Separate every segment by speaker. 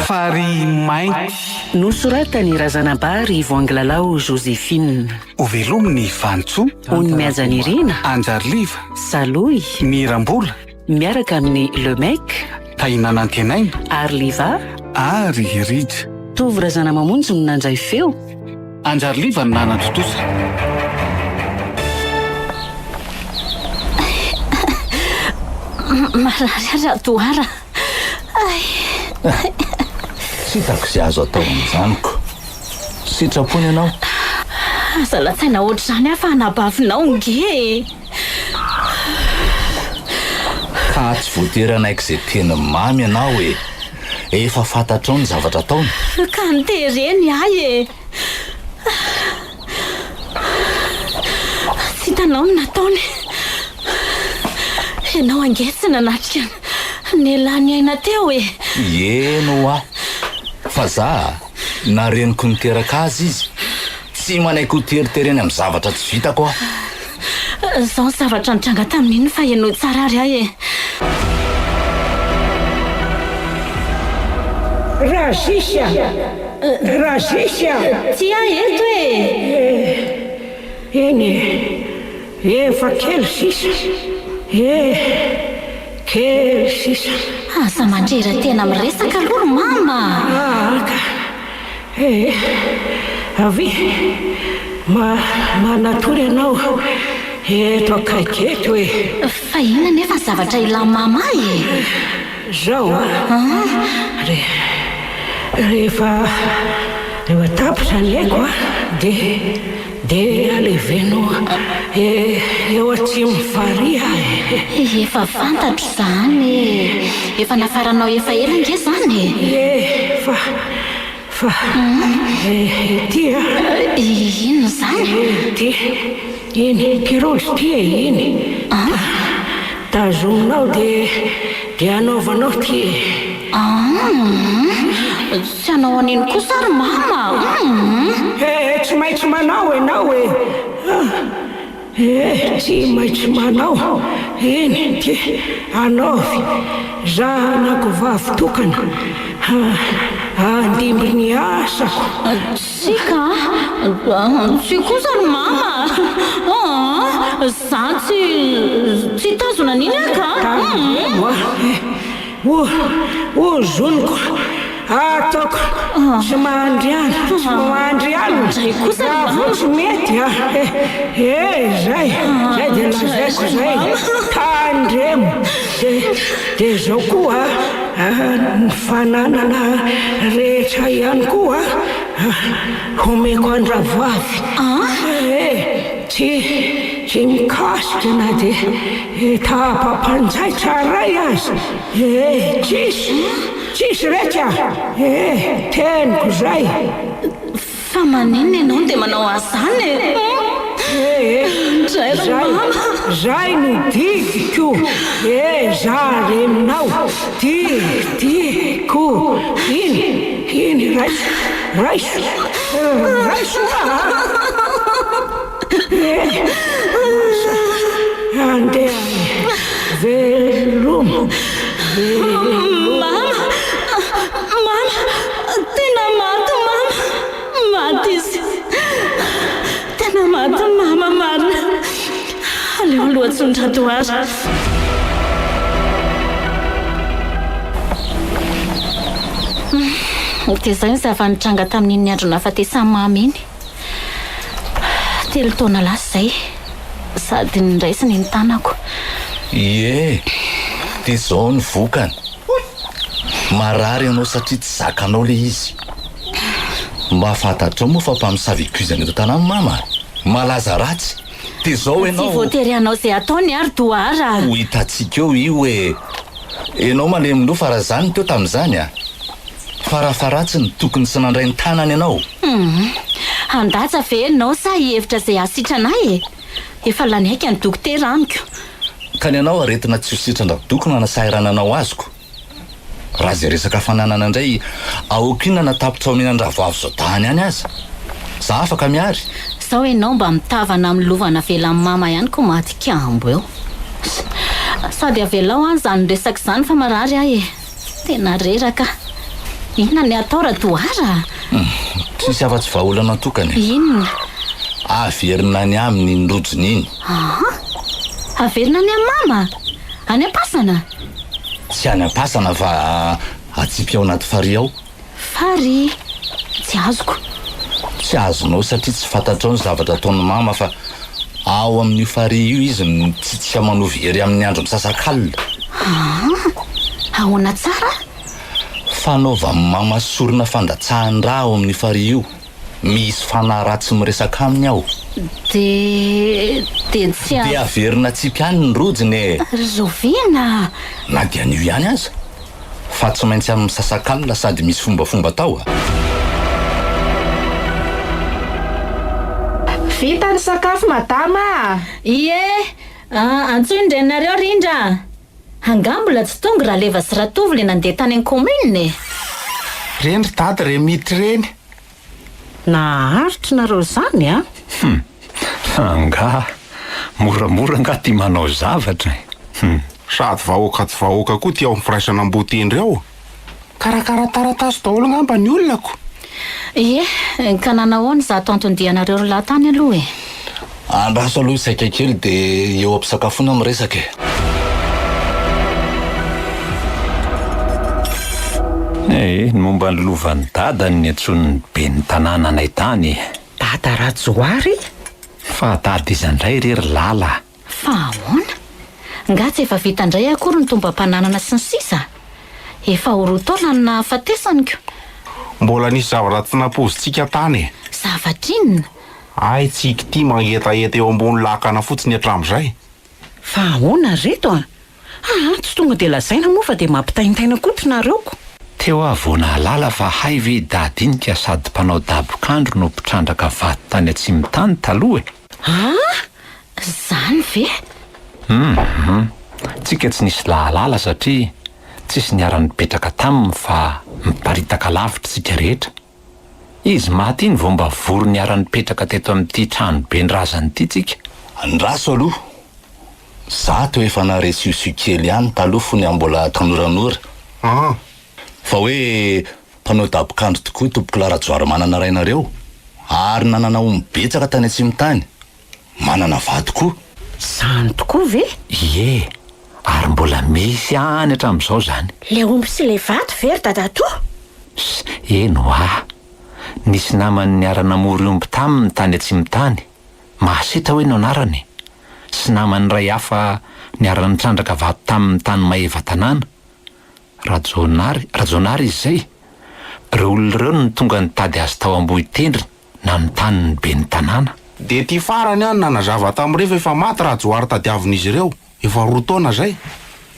Speaker 1: Fary mainty
Speaker 2: nosoratany razanabary voangilalao Joséphine.
Speaker 1: Ovelominy Vantsoa,
Speaker 2: Onymiajany Irina,
Speaker 1: Anjariliva,
Speaker 2: Saloy,
Speaker 1: Mirambola,
Speaker 2: miaraka amin'ny Lemec,
Speaker 1: Tainanantenaina,
Speaker 2: Arliva
Speaker 1: ary Rija.
Speaker 2: Tovy razana mamonjy no nandray feo.
Speaker 1: Anjariliva no nanatotosa.
Speaker 3: Marary Doara.
Speaker 4: Sitako izay azo atao amin'izaniko. Sitrapony ianao.
Speaker 3: Aza latsaina ohatr'izany afa hanabavinao nge.
Speaker 4: Ka tsy voatery anaiky izay teny mamy ianao e. Efa fantatrao ny zavatra ataony.
Speaker 3: Ka nitereny ahy e. Tsy hitanao ny nataony. Ianao angetsy nanatrika ny lany aina teo e.
Speaker 4: Eno a. Fa za nareniko niteraka azy izy. Tsy manaiky ho teritereny amin'ny zavatra tsy vitako a.
Speaker 3: Zao ny zavatra nitranga tamin'iny fa ianao tsara ary ahy e.
Speaker 5: Razisia! Razisia!
Speaker 3: Ty ahy eto e.
Speaker 5: Eny efa kely sisa. Kely sisa.
Speaker 3: Aza mandrera tena miresaka aloha mama.
Speaker 5: Avy manatory ianao eto akaiky eto e.
Speaker 3: Fa inona nefa zavatra ilà mama e.
Speaker 5: Zao rehefa tapitra ny aiko de alevenao eo atsimo fariha e.
Speaker 3: Efa fantatro zany e. Efa nafaranao efa ela nge zany e.
Speaker 5: Fa ty
Speaker 3: ino zany?
Speaker 5: Ty iny kirosy ty e iny. Tazominao de anaovanao ty e.
Speaker 3: Tsy anao anino kosa ary mama.
Speaker 5: Tsy maintsy manao ianao e. Tsy maintsy manao. Iny ty anaovy zanako vavy tokana. Andimby ny asako.
Speaker 3: Tsika? Tsy kosa ary mama. Za tsy tazona niny aka.
Speaker 5: O zoniko ataoko tsy mandry any.
Speaker 3: Zay kosa
Speaker 5: Raha tsy mety zay de lazaiko zay tandremo de zao koa ny fananana rehetra ihany koa homeko andravavy. Tsy mikasika na de tapampanjaitra ray azy. Tsisy rehetra. Teniko zay.
Speaker 3: Fa manino ianao de manao azany e.
Speaker 5: Zay no dikiko. Za reninao diko. Iny raiso. Andeha velomo.
Speaker 3: Mama, tena maty mama. Maty izy. Tena maty mama marina. Aleo aloha tsondrato azy. Dia zay ny zava-nitranga tamin'iny andro nahafatesany mama iny. 3 taona lasa zay. Sady niraisiny ny tanako.
Speaker 4: Ie, dia zao ny vokany. Marary ianao satria tsy zakanao le izy. Mba fantatrao moa fa mpamosavekuzany eto tanàna mama. Malaza ratsy. Dia zao ianao.
Speaker 3: Tsy voatery anao izay ataony ary Doara.
Speaker 4: Ho hitantsika eo io e. Ianao malemino fa raha zany teo tamin'izany a. Farafaratsy ny tokony sy nandray ny tanany ianao.
Speaker 3: Andaja ve ianao sa hihevitra izay asitranay e. Efa lanaiky ny dokotera amiko.
Speaker 4: Ka ny ianao aretina tsy ho sitran-davidoko no anasahirananao azoko. Raha zay resaka fananana indray aokiana natapitra ao amin'ny andravavy zao tany any aza. Za afaka miary.
Speaker 3: Sao ianao mba mitavana amin'ny lovana velan'ny mama ihany ko matikambo eo. Sady avelao any zany resaka izany fa marary ahy e. Tena reraka. Inona ny atao Radoara?
Speaker 4: Tsisy afa-tsy vahaolana tokany.
Speaker 3: Inona?
Speaker 4: Averina ny aminy ny rojony iny.
Speaker 3: Averina ny amama? Any am-pasana?
Speaker 4: Tsy any am-pasana fa atsipy ao anaty fary ao.
Speaker 3: Fary? Tsy azoko.
Speaker 4: Tsy azonao satria tsy fantatrao ny zavatra ataony mama fa ao amin'ny fary io izy mitsitsika manovy ery amin'ny andro misasakalina.
Speaker 3: Ahoana tsara?
Speaker 4: Fanaova mama sorona fandatsahany-draha ao amin'ny fary io. Misy fanahy ratsy miresaka aminy ao.
Speaker 3: De tsy
Speaker 4: Dia averina tsipy any ny rojony.
Speaker 3: Rovina.
Speaker 4: Na dia an'io ihany aza. Fa tsy maintsy amin'ny sasakalina sady misy fombafomba tao.
Speaker 5: Vita ny sakafo madama.
Speaker 3: Ie, antsoiny indray nareo Rindra. Angambola tsy tonga raha leva sy ratovo le nandeha tany amin'ny commune.
Speaker 1: Reny dady re mity reny.
Speaker 2: Naharitra nareo zany a?
Speaker 6: Anga moramora nga ty manao zavatra.
Speaker 7: Sady vahoaka tsy vahoaka koa ty ao amin'ny firaisana ambotendry ao. Karakara taratasy daholo ngamba ny olonako.
Speaker 3: Ie, ka nanahoana za ato antondianareo rolatany aloha e.
Speaker 4: Andraso aloha saika kely dia eo am-pisakafoana miresaka.
Speaker 6: Ny momba ny lovan'ny dada ny antson'ny be ny tanàna anay tany.
Speaker 2: Dada Rajoary?
Speaker 6: Fa dada izandray rery lala.
Speaker 3: Fa ahoana? Nga tsy efa vita indray akory ny tombam-pananana sy ny sisa. Efa horotaona ny nahafatesaniko.
Speaker 7: Mbola nisy zavatra tsy napozintsika tany.
Speaker 3: Zavatra inona?
Speaker 7: Ay, tsika ty mangetaheta eo ambony lakana fotsiny hatramin'izay.
Speaker 2: Fa ahoana reto a? Tsy tonga de lazaina moa fa de mampitaintaina kotrynareo ko.
Speaker 6: Teo avoana lala fa hay ve dadinika sady mpanao dabokandro no mpitrandraka vato tany Atsimitany taloha e.
Speaker 3: Zany ve?
Speaker 6: Tsika tsy nisy lahalala satria tsisy niara-nipetraka taminy fa miparitaka lavitra tsika rehetra. Izy maty iny vao mba vory niara-nipetraka teto amin'ity trano be ny razany ity tsika.
Speaker 4: Andraso aloha. Za to efa naresiosio kely ihany taloha fony ambola tanoranora. Fa hoe mpanao dabokandro tokoa tompoko Rajoary manana rainareo. Ary nanana ombetsaka tany Atsimitany. Manana vato koa.
Speaker 2: Zany tokoa ve?
Speaker 6: Ie, ary mbola misy any hatramin'izao zany.
Speaker 5: Le omby sy le vato very dadatoa.
Speaker 6: Eno nisy namany niara-namory omby taminy tany Atsimitany. Mahasitra hoe nanarany. Sy namany ray hafa niara-nitrandraka vato taminy tany Maheva tanàna. Rajonary izy zay. Reo olona reo no tonga nitady azy tao Ambohitendry na ny taniny be ny tanàna.
Speaker 7: De ty farany any nanazava tamin'ireo efa maty Rajoary tadiavin'izy ireo. Efa roa taona zay.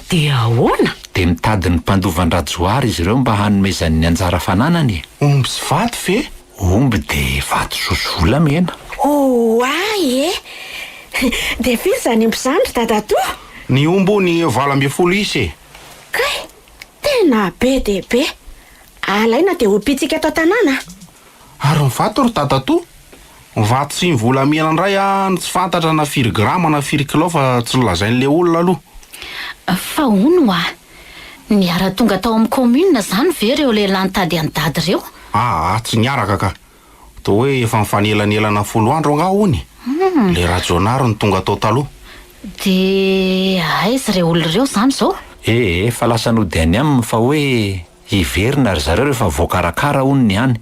Speaker 2: De ahoana?
Speaker 6: De mitady ny mpandovan'ny Rajoary izy ireo mba hanomezany ny anjara fananany.
Speaker 7: Omby sy vato ve?
Speaker 6: Omby de vato sosola mena.
Speaker 5: Ay e. De firy zany omby zany dadatoa?
Speaker 7: Ny ombo ny 12 isa.
Speaker 5: Kay, tena be de be. Alaina de opitsika ato tanàna.
Speaker 7: Ary ny vato ry dadatoa. Vato sy ny volamena ndray tsy fantatra na 4 grama na 4 kilo fa tsy lazain'le olona aloha.
Speaker 3: Fa hono niara tonga tao amin'ny commune zany ve reo lehilahy nitady an-dady reo?
Speaker 7: Tsy niaraka ka. Toa hoe efa mifanelanelana 10 andro anga hony. Le Rajonary ny tonga tao taloha.
Speaker 3: De aiza reo olona reo zany zao?
Speaker 6: Fa lasa nodiany aminy fa hoe hiverina ry zareo rehefa voakarakara hono ny any.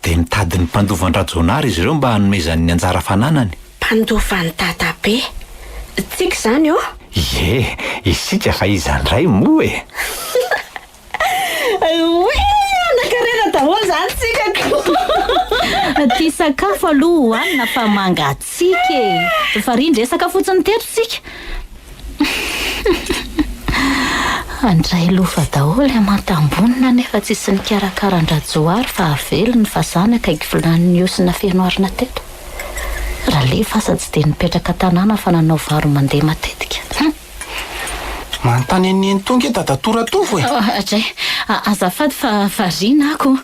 Speaker 6: De mitady ny mpandovan'ny Rajonary izy ireo mba hanomezany ny anjara fananany.
Speaker 5: Mpandovan'ny dadabe. Tsika zany o?
Speaker 6: Isika fa izandray moa e.
Speaker 5: Nakarena daholo zany tsika.
Speaker 3: Ty sakafo aloha hoanina fa mangatsika e. Fa Rindra resaka fotsiny teto tsika. Andray lofa daholo amantambonina nefa tsisy ny karakaran'ny Rajoary fa avelony fa zany akaiky vilany osina fenoarina teto. Raha lefa asa tsy de nipetraka tanàna fa nanao varo mandeha matetika.
Speaker 7: Manontany an'ny tonga dadatora tovy e.
Speaker 3: Atray, azafady fa varina ako.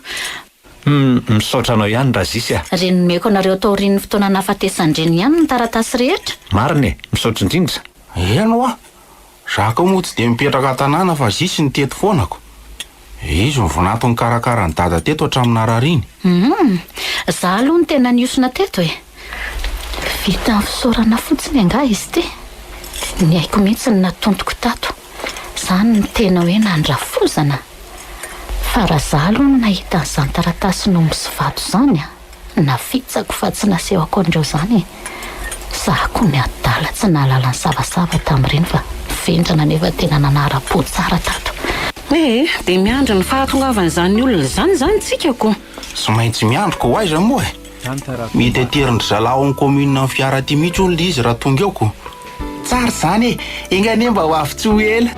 Speaker 6: Misaotra anao ihany Razisy a.
Speaker 3: Renomeko anareo tao rin'ny fotoana nahafatesan-dreny ihany ny taratasy rehetra.
Speaker 6: Marina e, misaotra indrindra.
Speaker 7: Eno Zaka moa tsy de mipetraka tanàna fa zisy ny teto foanako. Izy mivonatony karakara ny dada teto hatramina rariny.
Speaker 3: Za aloha ny tena niosona teto e. Vita ny fisaorana fotsiny anga izy ty. Ny haiko mihitsy ny natontoko tato. Zany ny tena hoe nandrafozana. Fa raha za aloha no nahita an'izany taratasy no misy vato zany navitsako fa tsy nasehoko andreo zany. Za koa ny adala tsy nahalala ny savasava tamin'ireny fa vendrana nefa tena nanara-po tsara tato.
Speaker 2: Dia miandro ny fahatongavan'izany olona zany tsika ko.
Speaker 7: Sy maintsy miandroko ho aiza moa e. Miteterindry zalahy amin'ny commune ny fiara ty mihitsy olona izy raha tonga eoko.
Speaker 1: Tsara zany e, engane mba ho avy tsy ho ela.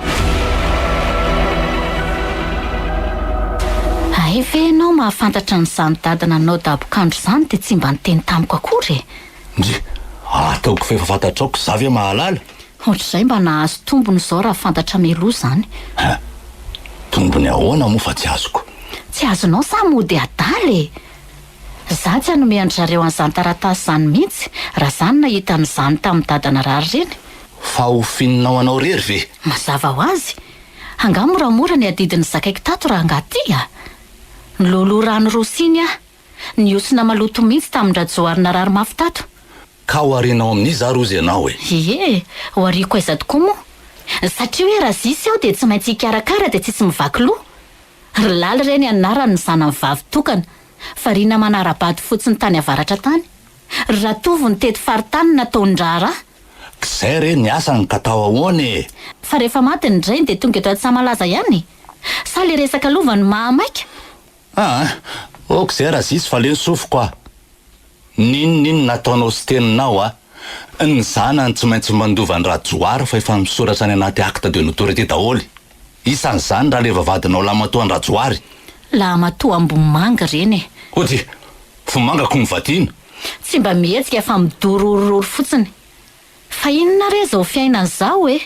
Speaker 3: Ay ve ianao mahafantatra n'izany dadana anao dabokandro zany dia tsy mba niteny tamiko akory e.
Speaker 4: Ndry ataoko fa efa fantatrako za ve mahalala.
Speaker 3: Ohatr'izay mba nahazo tombony izao raha fantatra meloa zany.
Speaker 4: Tombony ahoana moa fa tsy azoko.
Speaker 3: Tsy azonao sa mody adaly e. Za tsy hanome an-dry zareo an'izany taratasy zany mihitsy raha zany nahita n'izany tamin'ny dadana rary reny.
Speaker 4: Fa ho fininao anao rery ve?
Speaker 3: Mazava ho azy. Anga moramora ny adidiny zakaiko tato raha angaty a. Niloloha rano rosiny a. Niosona maloto mihitsy tamin-drajoarina rary mafy tato.
Speaker 4: Ka ho arinao amin'izy za rozy ianao e.
Speaker 3: Ie, ho ariako aiza tokoa moa. Satria hoe raha zisy aho dia tsy maintsy hikarakara dia tsisy mivaky loha. Rilaly ireny anarany ny zanany vavy tokana. Fariana manara-bady fotsiny tany avaratra tany. Ratovo ny tety faritany nataon-drara.
Speaker 4: Kizay re ny asany ka tao ahoana e.
Speaker 3: Fa rehefa maty ny drainy dia tonga eto Antsamalaza ihany. Sa le resaka lova ny mahamaika.
Speaker 4: Kizay raha zisy fa le nisofoko a. Ninonino nataonao sy teninao a. Ny zanany tsy maintsy mandova ny rajoara fa efa misoratra any anaty acte de notoriété daholo. Isan'izany raha le vavadinao lamatoa ny rajoary.
Speaker 3: Lamatoa Ambomanga reny e.
Speaker 4: Ody, Vomangako mivadina.
Speaker 3: Tsy mba mihetsika fa midorororo fotsiny. Fa inona re zao fiainana zao e.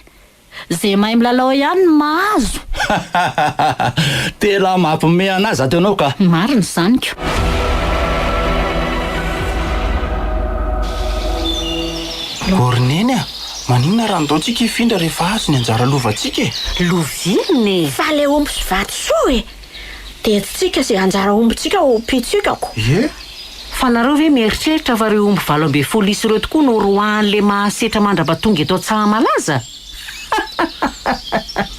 Speaker 3: Zay mahay milalao ihany no mahazo.
Speaker 4: Tela mampime anazy ato ianao ka.
Speaker 3: Marina zany ko.
Speaker 7: Gorineny a, maninona raha nataontsika hifindra rehefa azo ny anjara lovantsika e.
Speaker 2: Loviny.
Speaker 5: Fa le omby sy vato soa e. Dia tsika izay anjara ombontsika ho pitsikako.
Speaker 7: Ie?
Speaker 2: Fa nareo ve mieritreritra fa reo omby 12 ireo tokoa no roan'le mahasetra mandrapatonga eto Antsahamalaza?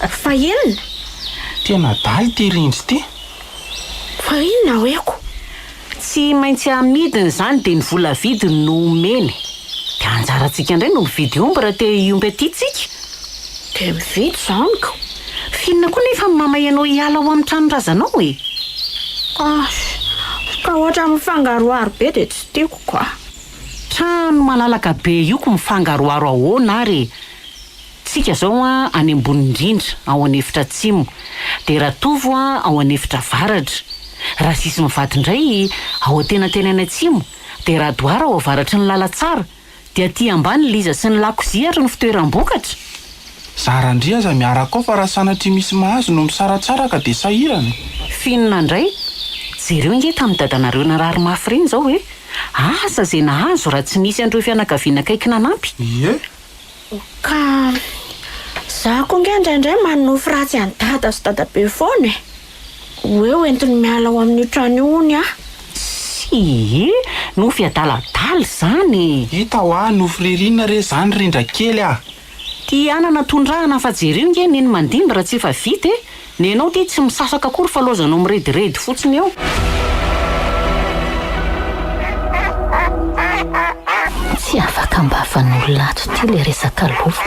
Speaker 5: Fa inona?
Speaker 7: Tena daly ty rindry ty.
Speaker 5: Fa inona hoeko?
Speaker 2: Tsy maintsy amidiny zany dia ny vola vidiny no omeny. Dia anjarantsika indray no mividy omby raha te iomby aty tsika.
Speaker 5: Dia mividy zany ko.
Speaker 2: Finona koa nefa mamay anao hiala ho amin'ny tranorazanao e.
Speaker 5: Ka ohatra mifangaroaro be dia tsy tiako koa.
Speaker 2: Trano malalaka be io ko mifangaroaro ahoana ary. Tsika zao any ambony indrindra ao anefitra atsimo. Dia ratovo ao anefitra varatra. Raha sisy mivady indray ao tenantenany atsimo. Dia radoara ao avaratry ny lalatsara. Dia aty ambany liza sy ny lakozia ny fitoeram-bokatra.
Speaker 7: Zarandria aza miaraka ao fa raha sanatria misy mahazo no misaratsara ka dia sahirana.
Speaker 2: Finona indray. Jereo nge tamin'ny dadanareo narary mafy reny zao hoe asa zay nahazo raha tsy nisy andreo fianakaviana kaiky nanampy.
Speaker 7: Ie?
Speaker 5: Ka za koa nge indraindray manofy ratsy any dada sy dadabe foana e. Hoe entiny miala ao amin'ny trano io hony a.
Speaker 2: Sy nofy adaladala zany.
Speaker 7: Hita ho nofy ririnina re zany rindra kely a.
Speaker 2: Ty anana tondrahana fa jereo nge neny mandimby raha tsy efa vita e. Nenao ty tsy misasaka akory fa lozanao mirediredy fotsiny eo.
Speaker 3: Tsy afaka mbavan'olona ato ty le resaka lova.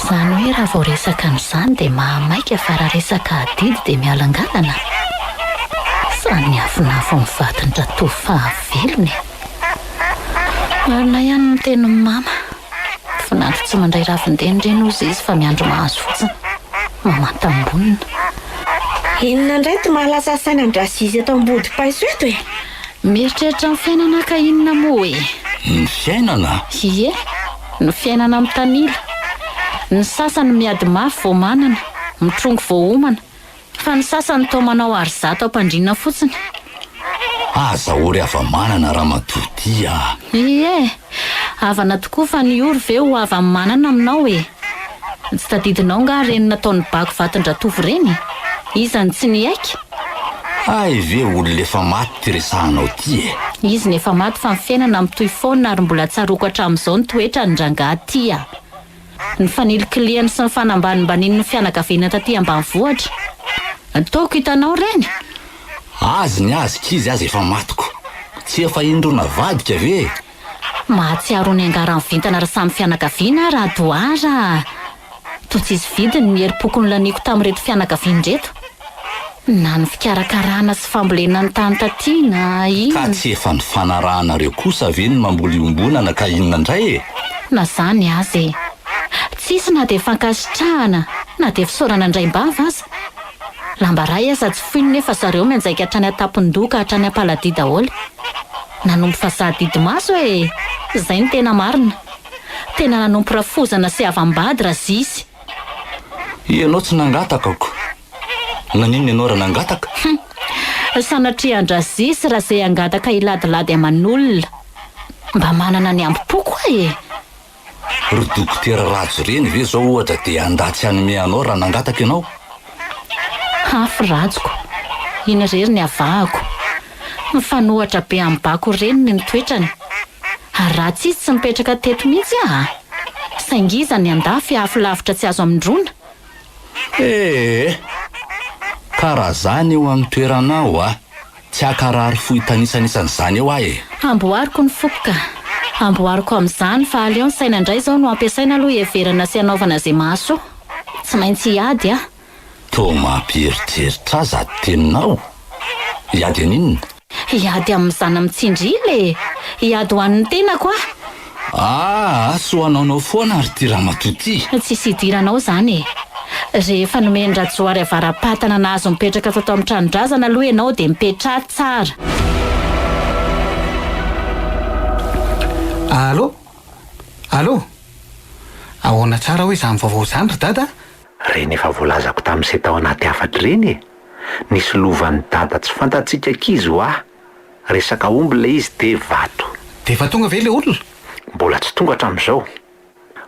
Speaker 3: Zany hoe raha vao resaka n'izany dia mahamaika fa raha resaka adidy dia mialangalana. Sany afinafo mivadiny ratovy fahavelony. Marina ihany ny tenin'ny mama. Finandro tsy mandray ravin-deny reny ozy izy fa miandro mahazo fotsiny. Mamantambonina.
Speaker 5: Inona indray ty mahalasa saina andrazizy eto ambody paiso eto e.
Speaker 3: Mieritreritra ny fiainana ka inona moa e.
Speaker 4: Ny fiainana?
Speaker 3: Ie, ny fiainana amin'ny tanila. Ny sasany miady mafy vao manana, mitrongo vao homana. Fa ny sasany tao manao arizato ampandriana fotsiny.
Speaker 4: Azahory afa-manana raha matody a.
Speaker 3: Ie, havana tokoa fa ny ory ve ho ava-manana aminao e. Tsy tadidinao nga reny nataon'ny bako vatin-dratovo reny. izany tsy ny aika
Speaker 4: ay ve olona efa maty ty resahanao ty e.
Speaker 3: izy nefa maty fa mifiainana mitoy foana ary mbola tsaroko hatramin'izao ny toetra ny dranga ty a ny fanilikiliany sy ny fanambanimbaniny ny fianakaviana taty ambanivohitra ataoko hitanao reny
Speaker 4: azy ny azy kizy azy efa matiko tsy efa indrona vadika ve
Speaker 3: mahatsiaro ny angarany vintana ary samy fianakaviana raha doara to tsy izy vidiny ny herim-poko ny laniko tamin'reto fianakaviany reto na ny fikarakarana sy fambolena ny tany tatiana
Speaker 4: ka tsy efa ny fanarahanareo kosa ve ny mamboly ombonana ka inona indray e
Speaker 3: na zany azy tsisy na dia fankasitrahana na dia fisaorana indraimbava aza lamba ray aza tsy foiny nefa zareo mianjaika hatrany atapon-doka hatrany ampalady daholo nanompo fasahadidy maso e izay ny tena marina tena nanompo rafozana sy avam-bady raha zisy
Speaker 4: ianao tsy nangatakako nanino ianao raha nangataka
Speaker 3: sanatria andrazisy raha izay angataka hiladilady aman'olona mba manana ny ambom-poko e
Speaker 4: ry dokotera rajo reny ve zao ohatra dia andatsy anome anao raha nangataka ianao
Speaker 3: hafy rajoko iny rery ny avahako mifanohatra be amin'ny bako reniny ny toetrany ary raha tsisy tsy mipetraka teto mihitsy saingiza ny andafy hafy lavitra tsy azo amindrona
Speaker 4: karaha zany eo amin'ny toeranao tsy akarary fohitanisan'isan'izany eo e
Speaker 3: amboariko ny fokoka amboariko amin'izany fa aleo ny saina indray zao no ampiasaina aloha heverana sy anaovana izay mahaso tsy maintsy hiady
Speaker 4: to mampieritreritra aza teninao hiady aninona
Speaker 3: hiady amin'izany mitsindrily hiady ho an'ny tenako
Speaker 4: so anaonao foana ary ty raha matoty
Speaker 3: tsisy hidiranao zany rehefa nomeny rajoary avaram-patana nahazo mipetraka tato amin'ny tranondrazana aloha ianao dia mipetra tsara
Speaker 1: allo ahoana tsara hoe izany vaovao izany ry dada
Speaker 6: reny efa voalazako tamin'izay tao anaty afatra reny nisy lovan'ny dada tsy fantatsika kizy ho resaka omby ilay izy dia vato
Speaker 1: dia efa tonga ve le olona
Speaker 6: mbola tsy tonga hatramin'izao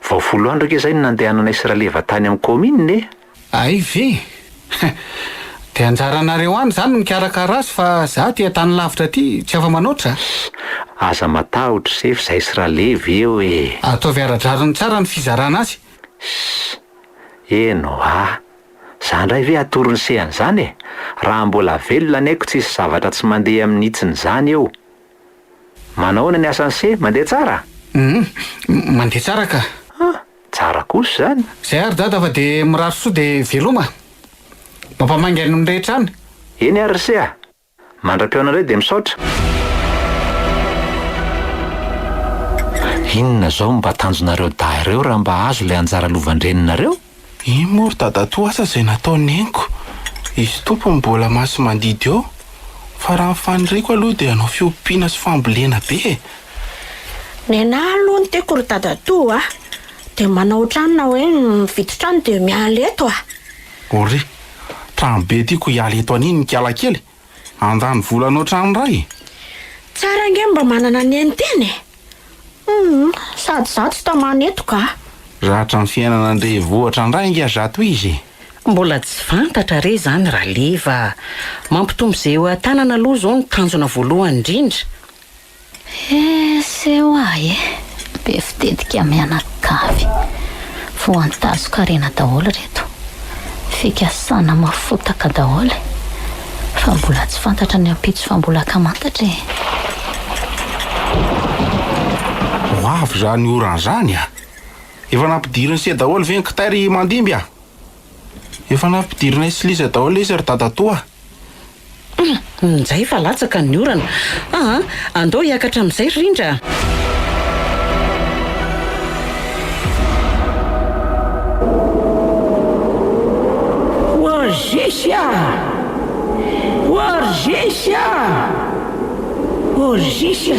Speaker 6: vao folo andro ake izay no nandehanana Israeleva tany amin'ny komininy
Speaker 1: ay ve dia anjaranareo any izany mikarakara azy fa za ty tany lavitra ty tsy afa-manoatra
Speaker 6: aza matahotra sefy izay Israeleva eo
Speaker 1: ataovy ara-drariny tsara ny fizarana azy
Speaker 6: eno za ndray ve atorony sehan'izany raha mbola velona naiko tsisy zavatra tsy mandeha amin'ny hitsiny izany eo manahoana ny asany se mandeha tsara
Speaker 1: mandeha tsara ka
Speaker 6: tsara kosa zany
Speaker 1: zay ary dada fa dia mirary soa dia veloma mampamangy ny rehetra any
Speaker 6: eny ary se mandram-peonareo dia misaotra inona zao mba tanjonareo dahareo raha mba azo ilay anjara lovandraninareo
Speaker 7: mory dadatoa asa izay nataony eniko izy tompo mbola masy mandidy eo fa raha mifaniriko aloha dia anao fiompiana sy fambolena be
Speaker 5: ny anahy aloha ny teko ry dadatoa dia manao trano na hoe mividy trano dia miala eto
Speaker 7: ory trano be tiako hiala eto aniny ny kiala kely andany volanao trano ray
Speaker 5: tsara nge mba manana ny enteny sady za tsy tamana eto ka
Speaker 7: ratra ny fiainana andre vohatra ndray inga zato izy
Speaker 2: mbola tsy fantatra re zany raha leva mampitombo izay eo an-tanana aloha zao ny tanjona voalohany indrindra
Speaker 3: seo be fitetika mianakavy voantazoka rena daholo reto fikasana mafotaka daholo fa mbola tsy fantatra ny ampitso fa mbola kamantatra
Speaker 7: ho avy zany oran'izany efa nampidiriny se daholo ve ny kitairy mandimby efa nampidirina isilisa daholo izy ry dadatoa
Speaker 2: nizay fa latsaka ny orana andao hiakatra amin'izay rindra
Speaker 8: Orzisia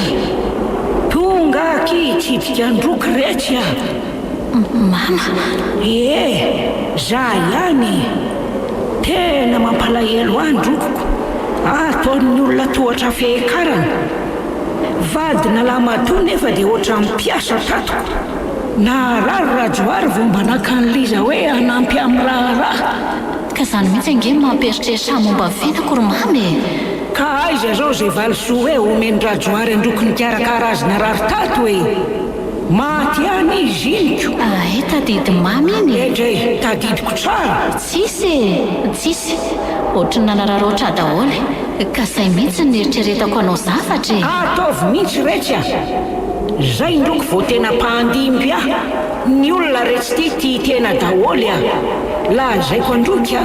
Speaker 8: tonga aki tsipika androky retsy
Speaker 3: mama
Speaker 8: za ihany tena mampalahelo androkoko ataon'ny olona tohatra fehikarana vadina lamatoa nefa dia ohatra mpiasa tatoko na rary rajoary vao mba nakan'liza hoe hanampy amin'ny raharaha
Speaker 3: ka ka izany mihitsy ange mampieritreritra momba venako ry mamy.
Speaker 8: Ka aiza zao zay valisoa hoe omeny-drajoary androkony kiarakarazina raritato hoe maty any izy iniko.
Speaker 3: Tadidy mamy iny.
Speaker 8: Edray tadidiko tsara.
Speaker 3: Tsisy ohatrany nanararoatra daholo ka zay mihitsy nieritreretako anao zavatra e.
Speaker 8: Ataovy mihitsy retsy a. Zay ndroko vao tena mpandimby aho. Ny olona retsy ty tena daholy aho. Lazaiko androky a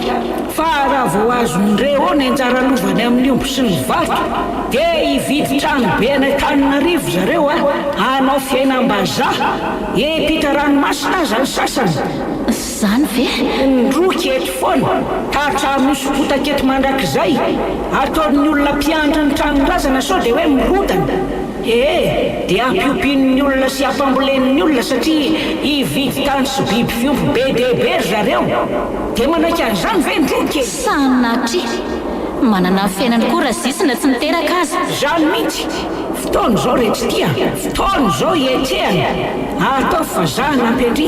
Speaker 8: fa raha vao azon'ireo ny anjara lovany amin'ny omby sy ny vato dia hividy trano be any Antananarivo zareo a hanao fiainam-bazaha hiampita ranomasina aza ny sasany.
Speaker 3: Zany ve?
Speaker 8: Ndroky eto foana tatra misy potaka eto mandrakizay ataon'ny olona mpiandry ny tranon-drazana sao dia hoe mirodana. Dia ampiompian'ny olona sy ampambolen'ny olona satria hividy tany sy biby fiompy be dehibe zareo. Dia manaiky an'izany ve ndroky?
Speaker 3: Sanatry manana fiainany koa razisina tsy niteraka azy.
Speaker 8: Zany mihitsy fotoana zao retsytia fotoana zao hiatrehana atao fazahana ampiandry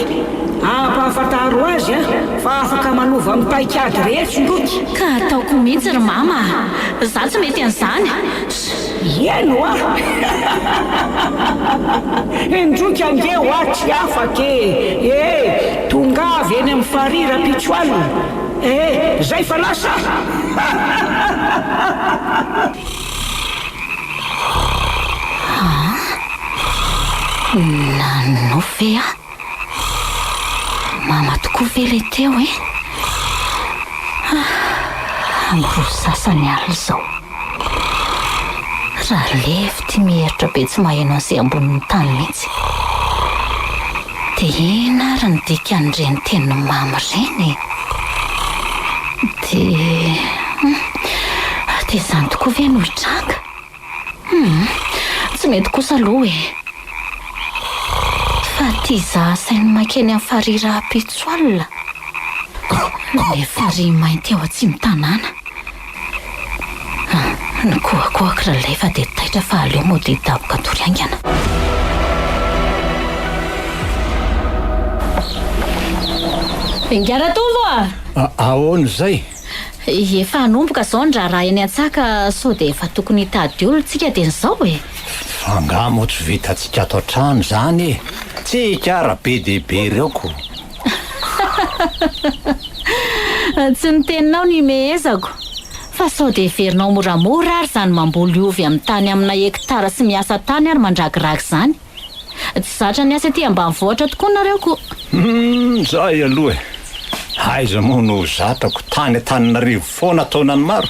Speaker 8: ampahafantaro azy fa afaka manova amin'ny paikady rehetra ndroky.
Speaker 3: Ka ataoko mihitsy ry mama, za tsy mety an'izany.
Speaker 8: Ieno a ndroky ange ho aty afaka tongavy eny amin'ny farira pitsoalina. Zay fa lasa.
Speaker 3: Nanofy a mama tokoa ve le teo e? Amiro sasany alina izao. Raha lefy ty miheritra be tsy maheno an'izay ambonin'ny tany mihitsy. Dia ina ary ny dikan'ireny tenin'ny mama ireny. Dia izany tokoa ve no hitranga? Tsy mety kosa aloha e. Fa ty izaha sainy makeny amin'ny farira pitsoalina. Le farihy mainty ao atsimo-tanàna. Nikoakoaka raha ilay fa dia taitra fa aleo moa dia daboka tory aingana. Ingaratovo a!
Speaker 6: Ahoana izay?
Speaker 3: Efa hanomboka izao ny raha eny an-tsaka sao dia efa tokony hitady olona tsika dia izao e.
Speaker 6: Fangamo tsy vitantsika ato an-trano izany e. Tsy kara be dehibe ireo ko.
Speaker 3: Tsy ny teninao ny mehezako. Fa sao dia heverinao moramora ary izany mamboly ovy amin'ny tany amina hektara sy miasa tany ary mandrakirak izany. Tsy zatra ny asa ty ambanivohitra tokoa nareo ko.
Speaker 6: Zay aloha e. Aiza moa no zatako tany Antananarivo foana taonany maro.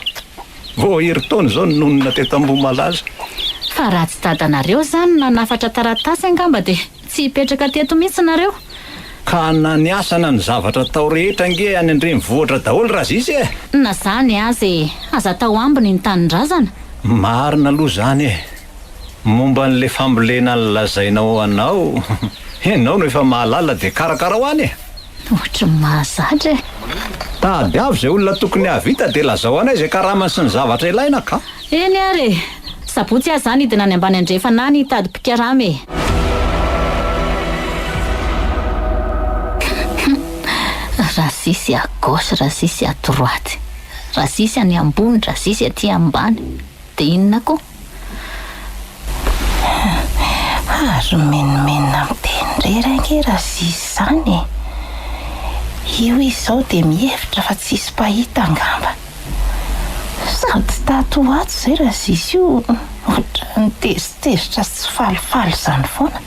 Speaker 6: Vao hery taona izao nonona teto Ambohimalaza.
Speaker 3: Fa raha tsy dadanareo izany nanafatra taratasy angamba dia tsy hipetraka teto mihitsy nareo.
Speaker 6: Ka na niasana ny zavatra tao rehetra ange any andrenivohitra daholo raha zisy e.
Speaker 3: Na zany azy aza tao ambiny ny tanin-drazana.
Speaker 6: Marina aloha zany e. Momba n'le fambolena lazainao anao. Ianao no efa mahalala dia karakara ho any e.
Speaker 3: Ohatra mahazatra e.
Speaker 6: Tady avy izay olona tokony havita dia lazao anay izay karamany sy ny zavatra ilaina ka.
Speaker 3: Eny ary sabotsy azy zany hidina any ambany andrefana ny tady pikaramy e. Raha sisy à gauche, raha sisy à droite, raha sisy any ambony, raha sisy aty ambany, dia inona koa? Ary menomenina miteny irery raha sisy izany e. Io izao dia mihevitra fa tsisy pahita angamba. Sady tato ato izay raha sisy io ohatra nitezitezitra sy tsy falifaly izany foana.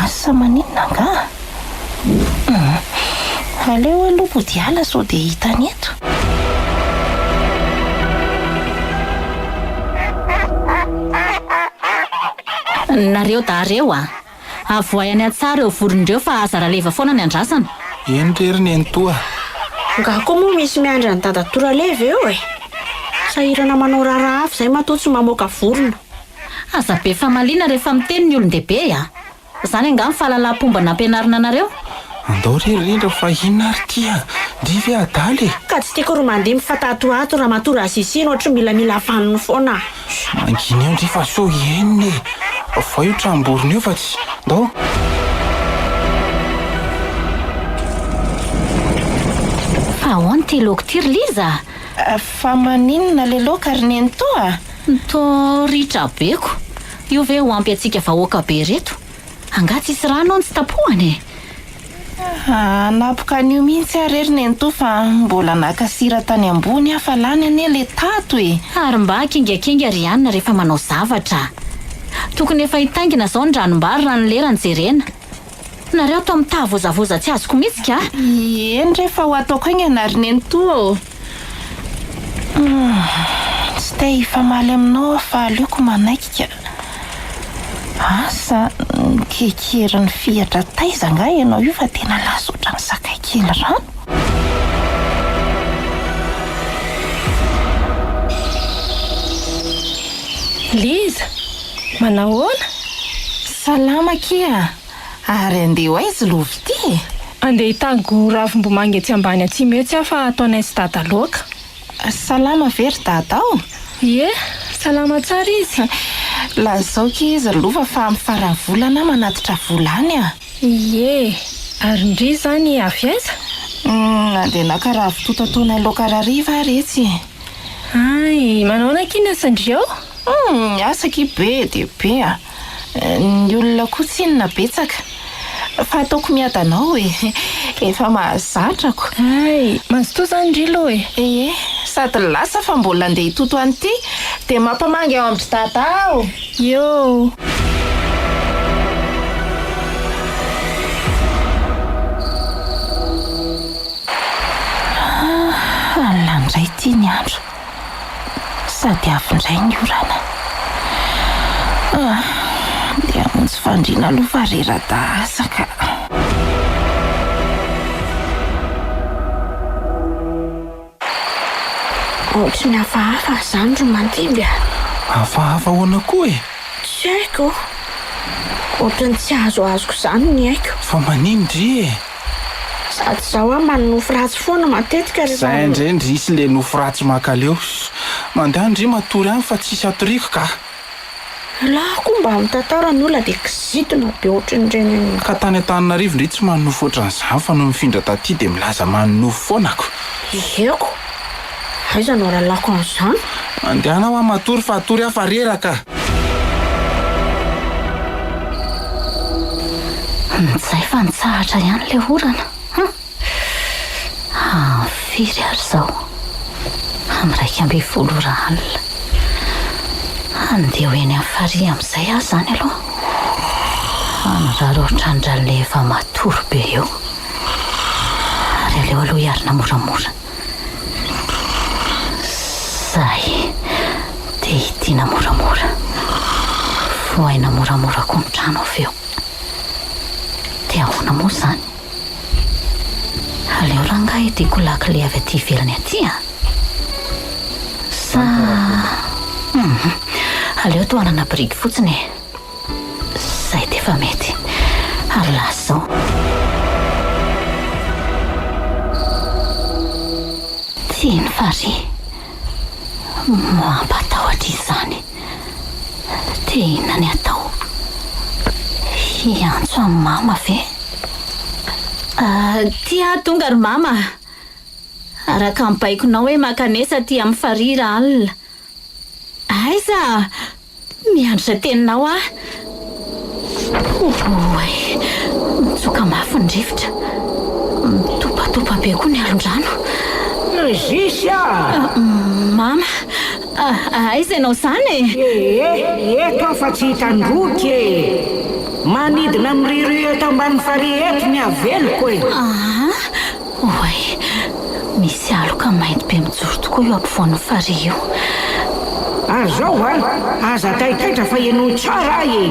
Speaker 3: Asa maninona nga? Aleo aloha podiala sao dia hitany eto. Nareo dareo a. Avoay any an-tsara eo vorondreo fa aza raleva foana ny andrasana.
Speaker 7: Eny rery ny entoa.
Speaker 5: Nga koa moa misy miandra ny dada toraleva eo e. Sahirana manao rara afy izay matoa tsy mamoaka vorona.
Speaker 3: Aza be famaliana rehefa miteny ny olon-dehibe a. Izany angamba fahalalam-pomba nampianarina anareo.
Speaker 7: Andao rerindra fa inona ary tia divy adaly.
Speaker 5: Ka tsy tiako ro mandeha mifatato raha matora asisino ohatra milamila faniny foana.
Speaker 7: Manginy eo ndry fa so eniny e. Fa io tramborona eo fa tsy ndao.
Speaker 3: Fa ahoana ty laoko ty ry Liza?
Speaker 9: Fa maninona le laoka ry neny toa?
Speaker 3: To ritra beko. Io ve ho ampy atsika vahoaka be reto? Anga tsisy rano tsy tapohany.
Speaker 9: Napoka an'io mihitsy ary ry neny to fa mbola nakasira tany ambony fa lany ane le tato e.
Speaker 3: Ary mba kingakinga ry anina rehefa manao zavatra. Tokony efa hitaingina zao ny ranom-bary raha ny lerany jerena. Nareo to amin'ny tavozavoza tsy azoko mihitsy ka?
Speaker 9: Eny rehefa ho ataoko iny anary neny to. Tsy te hifamaly aminao fa aleoko manaikika. Asa kekery ny fihatra taiza nga ianao io fa tena lasa ohatran'ny sakay kely rano.
Speaker 10: Liza, manahoana?
Speaker 9: Salama kia. Ary andeha ho aiza lovy ty?
Speaker 10: Andeha hitango ravim-bomanga etsy ambany aty mihitsy fa ataonay sy dada laoka.
Speaker 9: Salama very dada ao?
Speaker 10: Ie, salama tsara izy.
Speaker 9: Lazao kia izy lova fa amin'ny farany volana manatitra volany a.
Speaker 10: Ie, ary ndry zany avy aiza?
Speaker 9: Andeha naka ravitoto ataonay laoka rariva retsy.
Speaker 10: Ay, manahoana kina sandry ao?
Speaker 9: Asaki be dia be a. Ny olona kotsinina betsaka. Fa ataoko miadanao e. Efa mahazatrako.
Speaker 10: Ay, mazoto zany ndry lo e.
Speaker 9: Ie, sady lasa fa mbola andeha hitoto an'ity dia mampamangy ao amin'ny dada ao.
Speaker 10: Yo.
Speaker 9: Alandray ty ny andro. Sady avindray ny orana. Dia amonjy fandriana aloha rera-dasaka.
Speaker 5: Ohatry ny hafahafa zany ro Mandimby.
Speaker 7: Hafahafa ahoana koa e?
Speaker 5: Tsy haiko. Ohatry ny tsy azoazoko zany ny haiko.
Speaker 7: Fa manindry e?
Speaker 5: Sady zaho manofo ratsy foana matetika rehefa.
Speaker 7: Zay indrendry isy le nofo ratsy makaleo. Mandeha ndry matory any fa tsisy atoriko ka.
Speaker 5: Lahako mba mitantara ny olona dia kizitona be ohatran'ireny.
Speaker 7: Ka tany Antananarivo ndry tsy manofo ohatran'izany fa no mifindra taty dia milaza manofo foanako.
Speaker 5: Ieko. Aiza no lalako an'izany?
Speaker 7: Andehanao matory fa atory hafa reraka.
Speaker 3: Zay fa nitsahatra ihany le orana. Firy ary zao. Amin'ny 12 alina. Andeha ho eny amin'ny farihy amin'izay aho zany aloha. Anarary ohatran'irany le efa matory be eo. Ary aleo aloha hiarina moramora. Zay dia hitiana moramora. Voaina moramora koa ny trano avy eo. Dia ahoana moa zany? Aleo rangahy tiako lakile avy aty ivelany aty a. Aleo toanana biriky fotsiny. Zay dia efa mety. Ary lasa zao. Tiany farihy. Mampatahotra izany. Dia inona ny atao? Hiantso amin'ny mama ve? Tia tonga ry mama. Araka ny baikonao hoe makanesa ty amin'ny farihy raha alina. Aiza? Miandry teninao ah. Oy, mitsoka mafy ny rivotra. Mitopatopa be koa ny alondrano.
Speaker 8: Zisy
Speaker 3: Mama, aiza ianao zany e?
Speaker 8: Eto fa tsy hitandroky e. Manidina miriry eto ambany farihy eto ny aveloko e.
Speaker 3: Oy, misy aloka mainty be mijoro tokoa eo ampovoan'ny farihy io.
Speaker 8: Azao aza taitaitra fa ianao tsara e.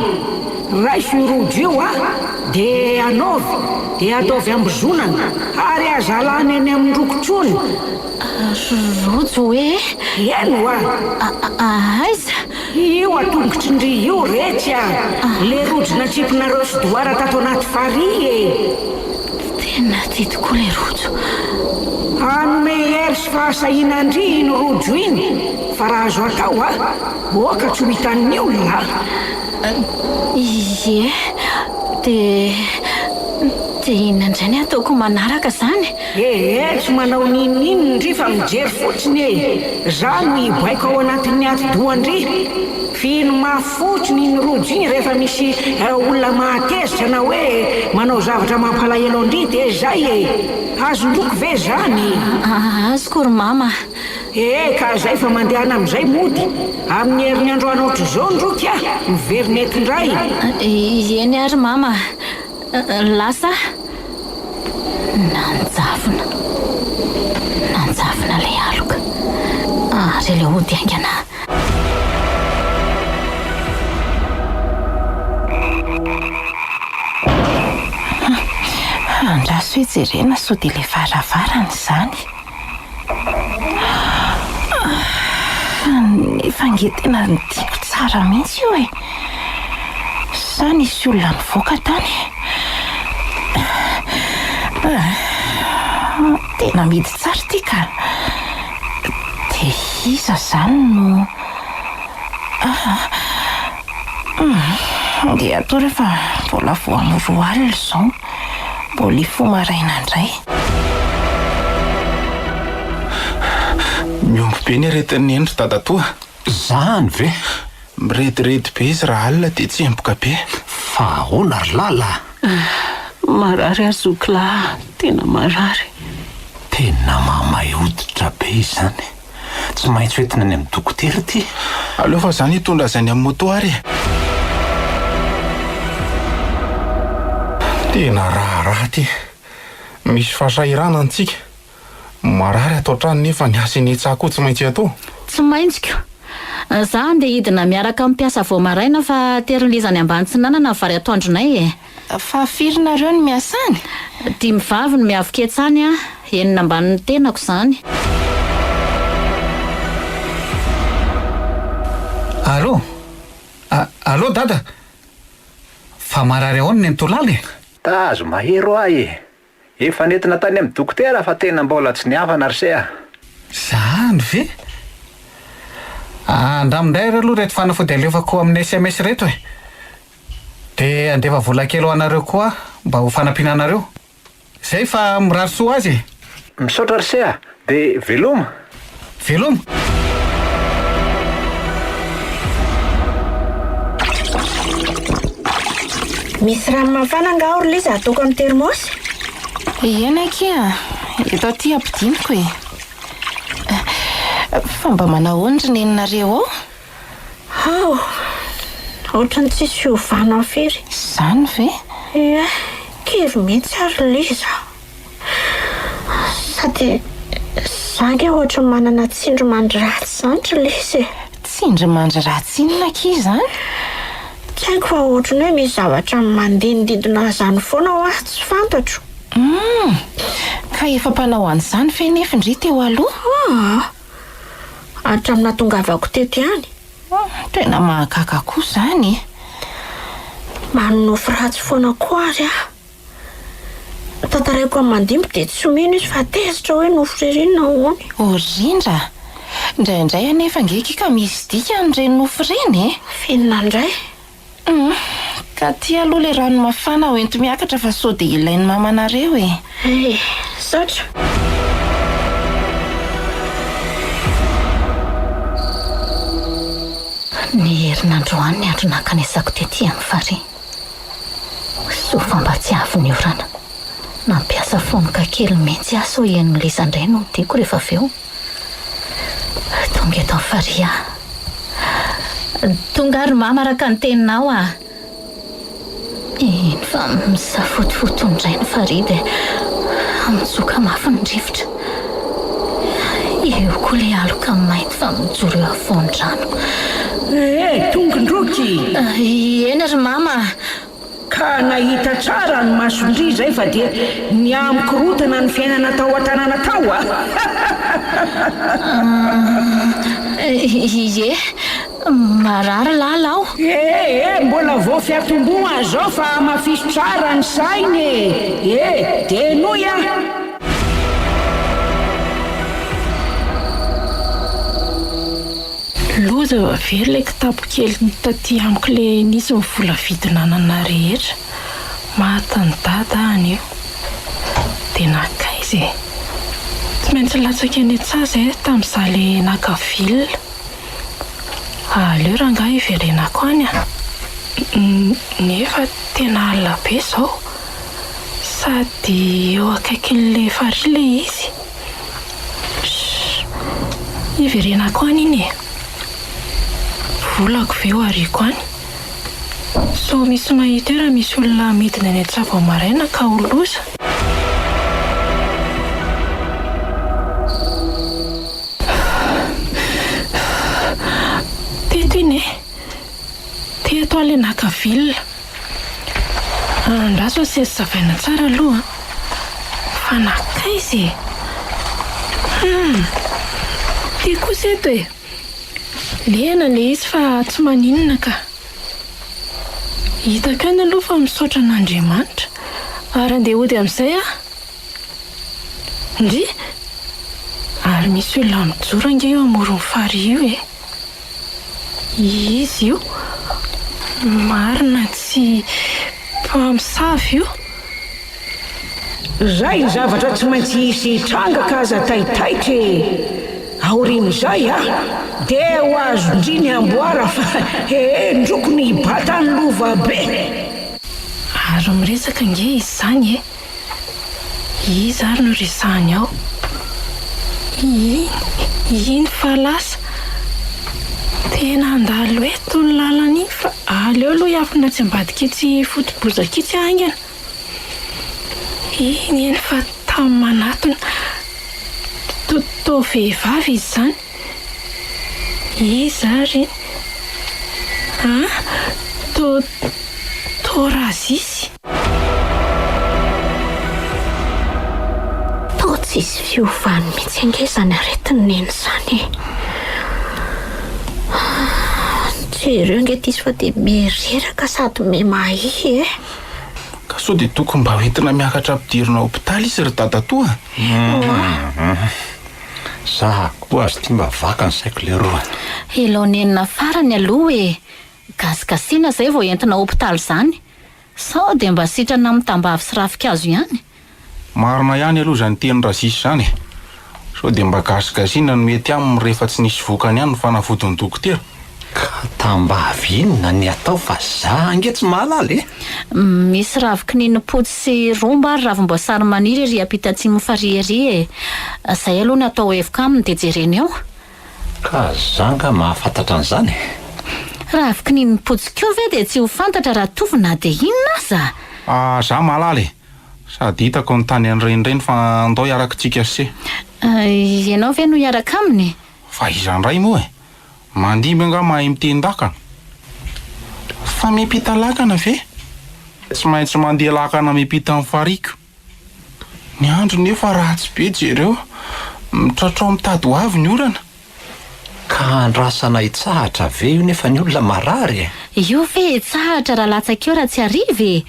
Speaker 8: Raisy rojo io dia anaovy dia ataovy ambozonana ary azalany eny amin'ny rokotrony.
Speaker 3: Rojo hoe?
Speaker 8: Eno
Speaker 3: aiza?
Speaker 8: Io atongotry ndry io retsy le rojo natsipinareo sy doara tato anaty farihy e.
Speaker 3: Tena ty tokoa le rojo.
Speaker 8: Anome hery sy fahasahinan-dry iny rojo iny. Fa raha azo atao oka tsy ho hitan'ny olona.
Speaker 3: Ie, dia dia inona indray ny ataoko manaraka izany?
Speaker 8: Tsy manao ninindry fa mijery fotsiny e. Za no iboaiko ao anatin'ny ati-dohandry. Fino mafotsiny iny rojo iny rehefa misy olona mahatezitra na hoe manao zavatra mampalahelo andry dia zay e. Azon-droko ve zany?
Speaker 3: Azoko ry mama.
Speaker 8: Ka zay fa mandehana amin'izay mody. Amin'ny herinandro anaotra izao ndroky miverina etindray.
Speaker 3: Eny ary mama. Lasa nanjavona ilay aloka ary ilay ody aingana.
Speaker 9: Andraso hoe jerena sao dia ilay varavarana izany. Nefa nge tena nitiako tsara mihitsy io e. Sa nisy olona nivoaka tany. Tena midy tsara ty ka. Dia iza zany no dia atao rehefa mbola voamoroa alina izao, mbola ifo maraina indray.
Speaker 7: Miomby be ny aretin'ny endry dadatoa.
Speaker 6: Zany ve?
Speaker 7: Mirediredy be izy raha alina dia tsy emboka be.
Speaker 6: Fa ahoana ry lala?
Speaker 2: Marary azokila, tena marary.
Speaker 6: Tena mamay hoditra be izany. Tsy maintsy hoentina any amin'ny dokotera ty.
Speaker 7: Aleo fa izany hitondra izany amin'ny motoary. Tena raharaha ty. Misy fahasairana antsika. Marary atao trano nefa ny asa ny tsako tsy maintsy atao.
Speaker 3: Tsy maintsiko. Za andeha hidina miaraka mipiasa vao maraina fa terilizany ambany tsy nanana ny vary atoandronay e.
Speaker 9: Fa firy nareo no miasany?
Speaker 3: 5 vavy no miavoketsany a, 9 ambanin'ny tenako izany.
Speaker 1: Allo dada, fa marary ahoana ny tolaly?
Speaker 6: Tazo mahero ahy e. Efa nentina tany amin'ny dokotera fa tena mbola tsy niavana ry sea.
Speaker 1: Zany ve? Andramindray aloha reto fanafody alefako amin'ny SMS reto e. Dia andefa vola kely ho anareo koa mba ho fanampinanareo. Zay fa mirary soa azy.
Speaker 6: Misaotra ry sea, dia veloma.
Speaker 1: Veloma?
Speaker 5: Misy rano mafana nga ao ry Liza ataoko amin'ny termosy?
Speaker 9: Ena kia, eto aty ampidiniko e. Fa mba manao ondry neninareo ao?
Speaker 5: Ohatrany tsisy hiovana firy.
Speaker 9: Zany ve?
Speaker 5: Kely mihitsy ary Liza. Sady zange ohatra manana tsindry mandry ratsy zany ry Liza e.
Speaker 9: Tsindry mandry ratsy inona ki zany?
Speaker 5: Tsy haiko fa ohatrany hoe misy zavatra mandinididina zany foana ho ahy tsy fantatro.
Speaker 9: Ka efa mpanao an'izany fe nefa indry teo aloha?
Speaker 5: Hatramina tongavako teto ihany.
Speaker 9: Tena mahagaga koa zany.
Speaker 5: Manofo ratsy foana koa ary aho. Tantaraiko amin'ny mandimby dia tsy mino izy fa tezitra hoe nofo ririnina hoany.
Speaker 9: Rindra? Indraindray anefa ngeki ka misy dika amin'ireny nofo ireny e?
Speaker 5: Finina indray.
Speaker 9: Ka ty aloha ilay rano mafana ho ento miakatra fa sao dia ilain'ny mamanareo e.
Speaker 5: Saotra.
Speaker 3: Ny herinandro any ny andro nankanesako tetỳ amin'ny fary. Sofa mba tsy avy ny orana. Nampiasa fonoka kely mihitsy aho sao hen'ny Liza indray no tiako rehefa avy eo. Tonga eto amin'ny fary aho. Tonga ary mama araka ny teninao a. Iny fa misafotofoto indray ny fary dia mitsoka mafy ny rivotra. Eo koa ilay aloka mainty fa mijoro eo afovoan-drano.
Speaker 8: Tongondroky!
Speaker 3: Eny ry mama.
Speaker 8: Ka nahita tsara ny masondry zay fa dia ny amikorotana ny fiainana tao an-tanàna tao a.
Speaker 3: Marary lala aho.
Speaker 8: Mbola vao fiatomboana zao fa mafisy tsara ny sainy e. Dia noy a.
Speaker 10: Loza very ilay kitapo kely taty amiko ilay nisy mivola vidinana rehetra. Mahatany dada any io. dia nakaizy e. Tsy maintsy latsaka eny an-tsaza e tamin'izaho le naka vilona. Aleo rangahy iverenako any a. Nefa tena alina be izao, sady eo akaikin'le farihy le izy. Iverenako any iny e. Volako ve ho ariako any. So misy mahita eo raha misy olona midina any an-tsaha vao maraina ka ho loza. Teto iny e. Teto aho le naka vilona. Andraso asy zavaina tsara aloha. Fa nakaizy e. Tia kosa eto e. Lena le izy fa tsy maninona ka. Hitako eny aloha fa misaotra an'Andriamanitra. Ary andeha hody amin'izay aho. Ndry? Ary misy olona mijoro ange eo amoron'ny farihy io e. Izy io marina tsy mpamosavy io.
Speaker 8: Zay zavatra tsy maintsy hisy trangaka aza taitaitra e. Aorian'izay dia ho azo ndriny amboara fa ndroko ny bata ny lova be.
Speaker 10: Ary miresaka nge izy izany e. Izy ary no resahany ao. Iny fa lasa tena andalo eto ny lalana iny fa aleo aloha hiafina tsy ambadika itsy fotobozaka itsy aingana. Iny fa tamin'ny manatona tao vehivavy izy izany. Izy ary tao razisy.
Speaker 5: Tao tsisy fiovany mihitsy ange izany aretiny neny izany. Jereo ange tisy fa dia mereraka sady memahihy e.
Speaker 7: Ka sao dia tokony mba hoentina miakatra ampidirina hopitaly izy ry dadatoa.
Speaker 6: Za koa azy tia mba vaka ny saiko le roa.
Speaker 3: Elonenina farany aloha e. Gasikasiana zay vao entina hopitaly izany. Sao dia mba sitrana amin'ny tambavy sy ravikazo ihany.
Speaker 7: Marina ihany aloha izany teny razisy izany. Sao dia mba gasikasiana no mety aminy rehefa tsy nisy vokany ihany ny fanafodin'ny dokotera.
Speaker 6: Ka tambavy inona ny atao fa za ange tsy mahalala e.
Speaker 3: Misy ravi-kininimpotsy sy romba ary ravim-boasary maniry ery ampitatsimo farihy ery e. Zay aloha ny atao hevoka aminy dia jereny eo.
Speaker 6: Ka zanga mahafantatra an'izany.
Speaker 3: Ravi-kininimpotsy koa ve dia tsy ho fantatra raha tovina dia inona aza?
Speaker 7: Za mahalala e. Sady hitako ny tany an'ireny fa andao hiaraka tsika se.
Speaker 3: Ianao ve no hiaraka aminy?
Speaker 7: Fa izandray moa e. Mandimby anga mahay miteny lakana. Fa miampita lakana ve? Tsy maintsy mandeha lakana miampita amin'ny fariko. Ny andro nefa ratsy be jereo. Mitratrao mitady ho avy ny orana.
Speaker 6: Ka andrasana hitsahatra ve io nefa ny olona marary e.
Speaker 3: Io ve hitsahatra raha latsaka eo raha tsy arive.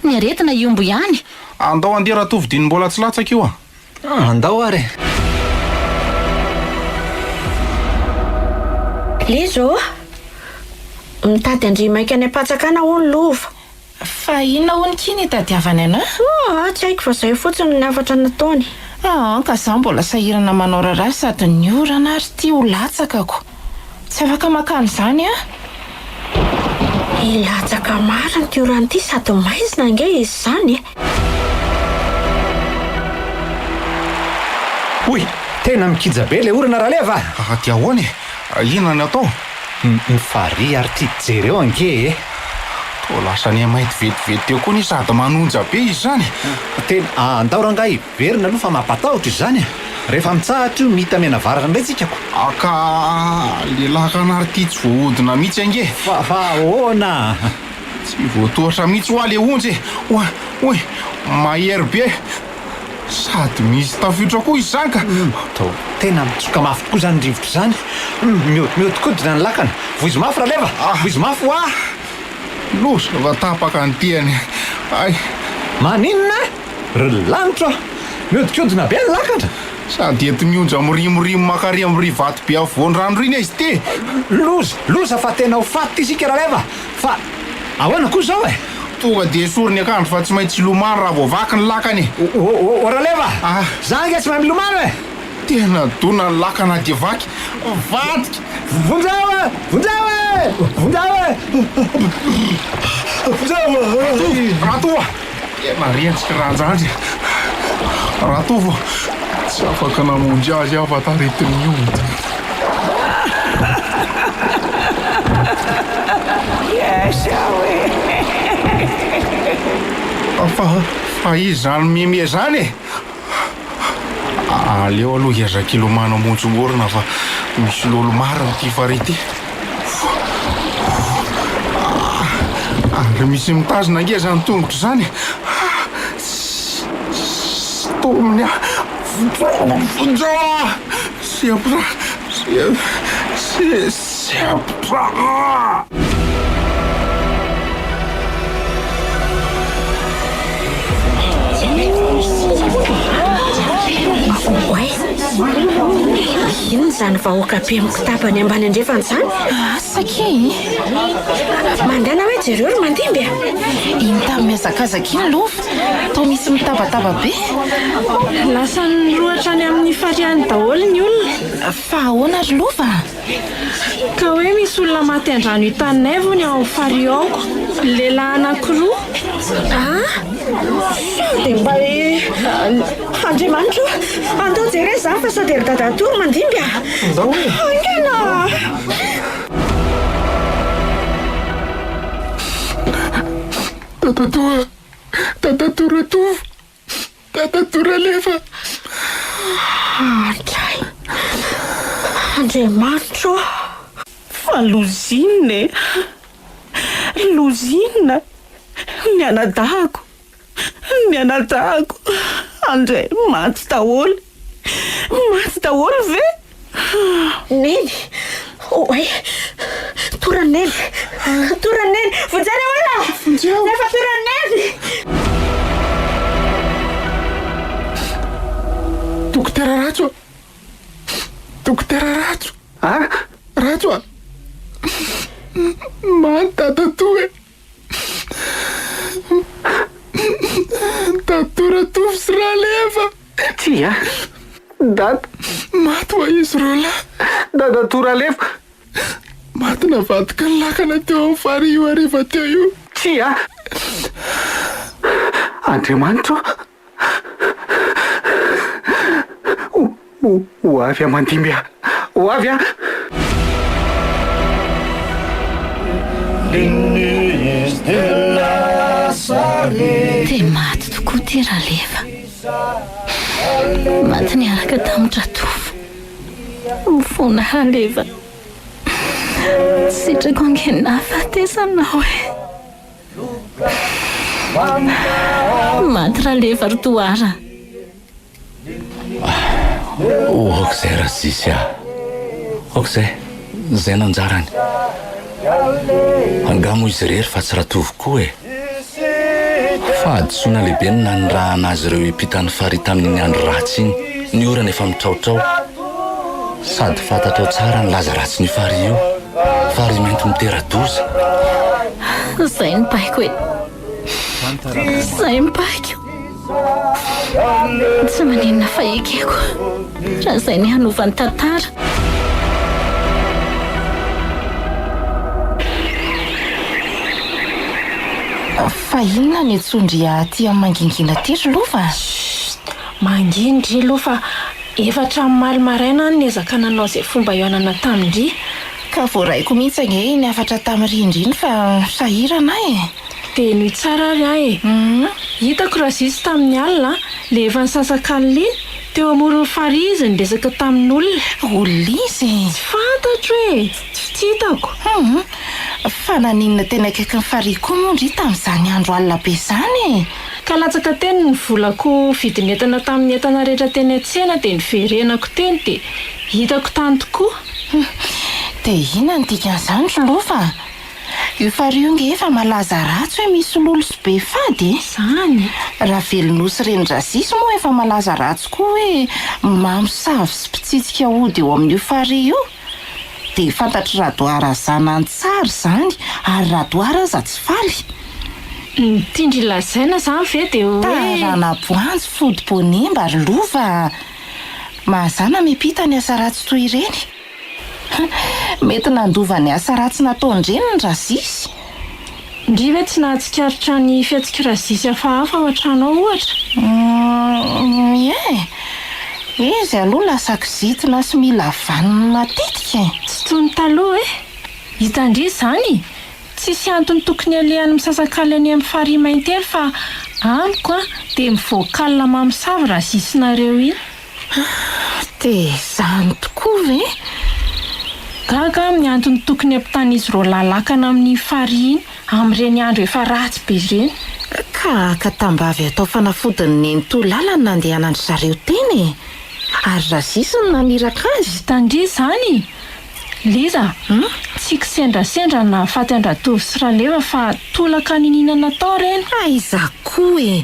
Speaker 3: Ny aretina iombo ihany.
Speaker 7: Andao andeha raha tovidiny mbola tsy latsaka io
Speaker 6: andao ary.
Speaker 5: Lezo, mitady andrimaika any ampatsakana ho ny lova.
Speaker 9: Fa inona ho ny kiny tadiavany ana?
Speaker 5: Tsy haiko fa izay fotsiny ny afatra nataony.
Speaker 9: Ka zaho mbola sahirana manao raharaha sady ny orana ary tia ho latsakako. Tsy afaka makany izany
Speaker 5: Latsaka marina ty orana ity sady maizina ange izy izany.
Speaker 6: Oy, tena mikija be le orana raha leva.
Speaker 7: Ty ahoana e? Inona ny atao?
Speaker 6: Ny farihy ary tia jereo ange e.
Speaker 7: Toa lasa ny mainty vetivety teo koa ny sady manonja be izy izany.
Speaker 6: Tena andao rangahy verina aloha fa mampatahotra izany. Rehefa mitsahatra io mita mena varana indray tsikako.
Speaker 7: Ka le lakana ary ity tsy voahodina mihitsy ange.
Speaker 6: Fa ahoana?
Speaker 7: Tsy voatoatra mihitsy ho ale onjy. Oy, mahery be. Sady misy tafiotra koa izy izany ka.
Speaker 6: Tena mitsoka mafy tokoa izany rivotra izany. Mihodinkodina ny lakana. Voizy mafy raha leva. Voizy mafy ho
Speaker 7: losa va tapaka ny tiany.
Speaker 6: Maninona? Ry lanitra. Mihodinkodina be ny lakana.
Speaker 7: Sady ety mionja mirimorimo makary amin'ny vato be avoany rano riny izy ty.
Speaker 6: Loza fa tena ho faty isika raha leva. Fa ahoana koa izao e?
Speaker 7: tonga de soriny akandro fa tsy maintsy lomano raha voavaky ny lakany.
Speaker 11: Oraleva za nge tsy mahay milomano e.
Speaker 7: Tena dona ny lakana de vaky vadika.
Speaker 11: Vonjava
Speaker 7: Ratoa tena rentsika ranjandry. Ratovo tsy afaka namonjy azy aho fa taretin'ny ody. Fa izy zany mime zany e. Aleo aloha hiazaka ilomano amonjy-orona fa misy lolo marina ty farity. Ary misy mitazona nge zany tongotro zany. Tomony vonjao siapra
Speaker 5: Ino zany vahoaka be mikitapany ambany andrefany zany?
Speaker 9: Sake
Speaker 5: mandana hoe jereo ry mandimby a?
Speaker 9: iny tamin'ny miazakazaka iny lofa tao misy mitabataba be.
Speaker 10: Lasa nyroatra any amin'ny fariany daholo ny olona.
Speaker 9: Fa ahoana ry lofa?
Speaker 10: Ka hoe misy olona maty andrano hitanay vony ao fary aoko. Lehilahy anankiroa.
Speaker 5: Dia mba Andriamanitra andao jere za fa sao dia ry dadatory mandimby a? Angena
Speaker 7: Tatatora tovo Tatatora lefa.
Speaker 5: Andriamanitra
Speaker 10: Fa lozina ny anadahako Andray maty daholo ve?
Speaker 5: Neny oay toraneny vonjana oana nefa toraneny.
Speaker 7: Dokotera Ratso Ratso Tatatora Tatora tovo sy raha leva.
Speaker 1: Tia dada
Speaker 7: maty wa izy rola.
Speaker 1: dada tora lefa
Speaker 7: maty navadika ny lakana teo amin'ny fary io ariva teo io.
Speaker 1: Tia Andriamanitra ho avy a mandimby a ho avy a.
Speaker 3: Dia maty tokoa ty Ralefa. Maty niaraka tamin'ny Ratovo. Mifona Ralefa. Sitrako ange nahafatesanao e. Maty Ralefa ry Toara.
Speaker 4: Okizay raha sisy a. Okizay zay nanjarany. Angamo izy rery fa tsy Ratovo koa e. Fa adisona lehibe ny naniraha anazy ireo hipita ny fary tamin'iny andro ratsy iny. Ny orana efa mitraotrao. Sady fantatrao tsara ny laza ratsy ny fary io. Fary mento mitera-doza.
Speaker 3: Zay ny paiko e. Zay ny paiko. Tsy maninona fa ekeko. Raha zay ny hanovany tantara.
Speaker 9: Fa inona ny tsondry aty amin'ny mangingina ty ry lofa?
Speaker 10: Mangindry lofa efatra maly maraina ny ezaka nanao zay fomba ioanana tamindry.
Speaker 9: Ka voaraiko mihitsy ange ny afatra tamin'ny rindriny fa sahirana e.
Speaker 10: Dia nohy tsara ry ahy e. Hitako raha zisy tamin'ny alina le efa nisasak'alina iny teo amoron'ny fary izy ny resaka tamin'ny olona.
Speaker 9: Olona izy?
Speaker 10: Tsy fantatro e. Tsy hitako.
Speaker 9: Fa naninona tena akaiky ny fary koa mondry tamin'izany andro alina be zany e.
Speaker 10: Ka latsaka teny ny volako vidin'entana tamin'ny entana rehetra teny an-tsena dia niverenako teny dia hitako tany tokoa.
Speaker 9: Dia ina ny dikan'izany ry lofa? Io fary io nge efa malaza ratsy hoe misy lolo sy be fady e.
Speaker 10: Zany.
Speaker 9: Raha velonosy rendrasisy moa efa malaza ratsy koa hoe mamosavy sy mpitsitsika ody eo amin'io fary io. Dia fantatry Radoara zanany tsara zany ary Radoara aza tsy faly.
Speaker 10: Tindry lazaina zany ve de hoe
Speaker 9: tarana boanjo fodi-bonimba ry lova mahazana mipita ny asa ratsy toy ireny. Mety nandova ny asa ratsy nataon-dreny ny razisy.
Speaker 10: ndry ve tsy nahatsikaritra ny fiatsika razisy hafahafa ao an-tranao ohatra?
Speaker 9: Izy aloha lasa kizitina sy mila vaniny matetika.
Speaker 10: Tsy toy ny taloha hitandry zany tsisy antony tokony alehany misasakaly any amin'ny farihy maintely fa amiko dia mivoakalina mamosavy razisynareo iny.
Speaker 9: Dia zany tokoa ve?
Speaker 10: Gaga amin'ny antony tokony ampitana izy ro lalakana amin'ny farihy iny amin'ireny andro efa ratsy be ireny.
Speaker 9: Ka tambavy atao fanafodiny neny to lalana nandehanandry zareo teny ary razisiny naniraka azy.
Speaker 10: Tandry zany Liza, tsy kisendrasendra na faty andratovy sy raleva fa tolaka nininana tao reny.
Speaker 9: Aiza koa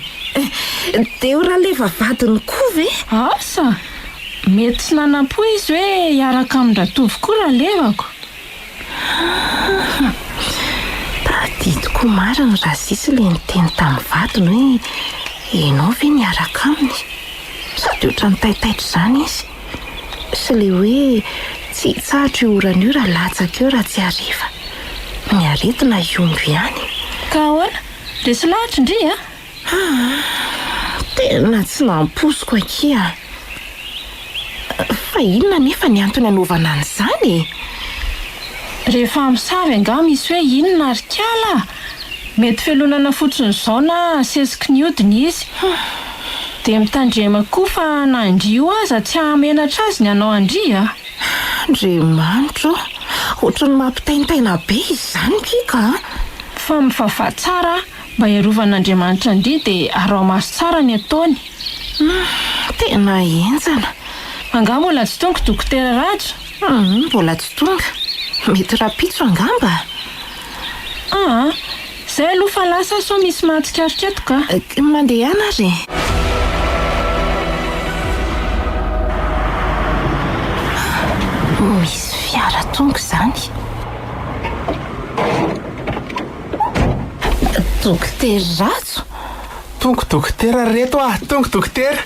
Speaker 9: dia raleva vadiny koa ve?
Speaker 10: Asa mety tsy nanam-po izy hoe hiaraka amin-dratovy koa ralevako.
Speaker 9: Tadidiko mariny razisy le niteny tamin'ny vadiny hoe ianao ve niaraka aminy? Sady oatra ny taitaitra zany izy. Sy le hoe tsy tsahatra io orana io raha latsaka eo raha tsy hariva. Ny aretina iomby ihany.
Speaker 10: Ka ahoana? Resy lahatra indry
Speaker 9: Tena tsy namposiko akia. Fa inona nefa ny antony anaovana an'izany?
Speaker 10: Rehefa misavy anga misy hoe inona ary kala. Mety felonana fotsiny izao na sesiky ny hodiny izy. Dia mitandrema koa fa na andrio aza tsy hamenatra azy ny anao andria.
Speaker 9: Andriamanitra, ohatran'ny mampitaintaina be izany kika.
Speaker 10: Fa mivavah tsara mba hiarovan'Andriamanitra ndry dia arao maso tsara ny ataony.
Speaker 9: Tena enjana.
Speaker 10: Anga mbola tsy tonga dokotera Rajo?
Speaker 9: Mbola tsy tonga. Mety rapitso angamba.
Speaker 10: Zay aloha fa lasa so misy mahatsikaritra eto ka.
Speaker 9: Mandeha ana ry. Misy fiara tonga zany. Dokotera Rajo?
Speaker 11: Tonga dokotera reto tonga dokotera.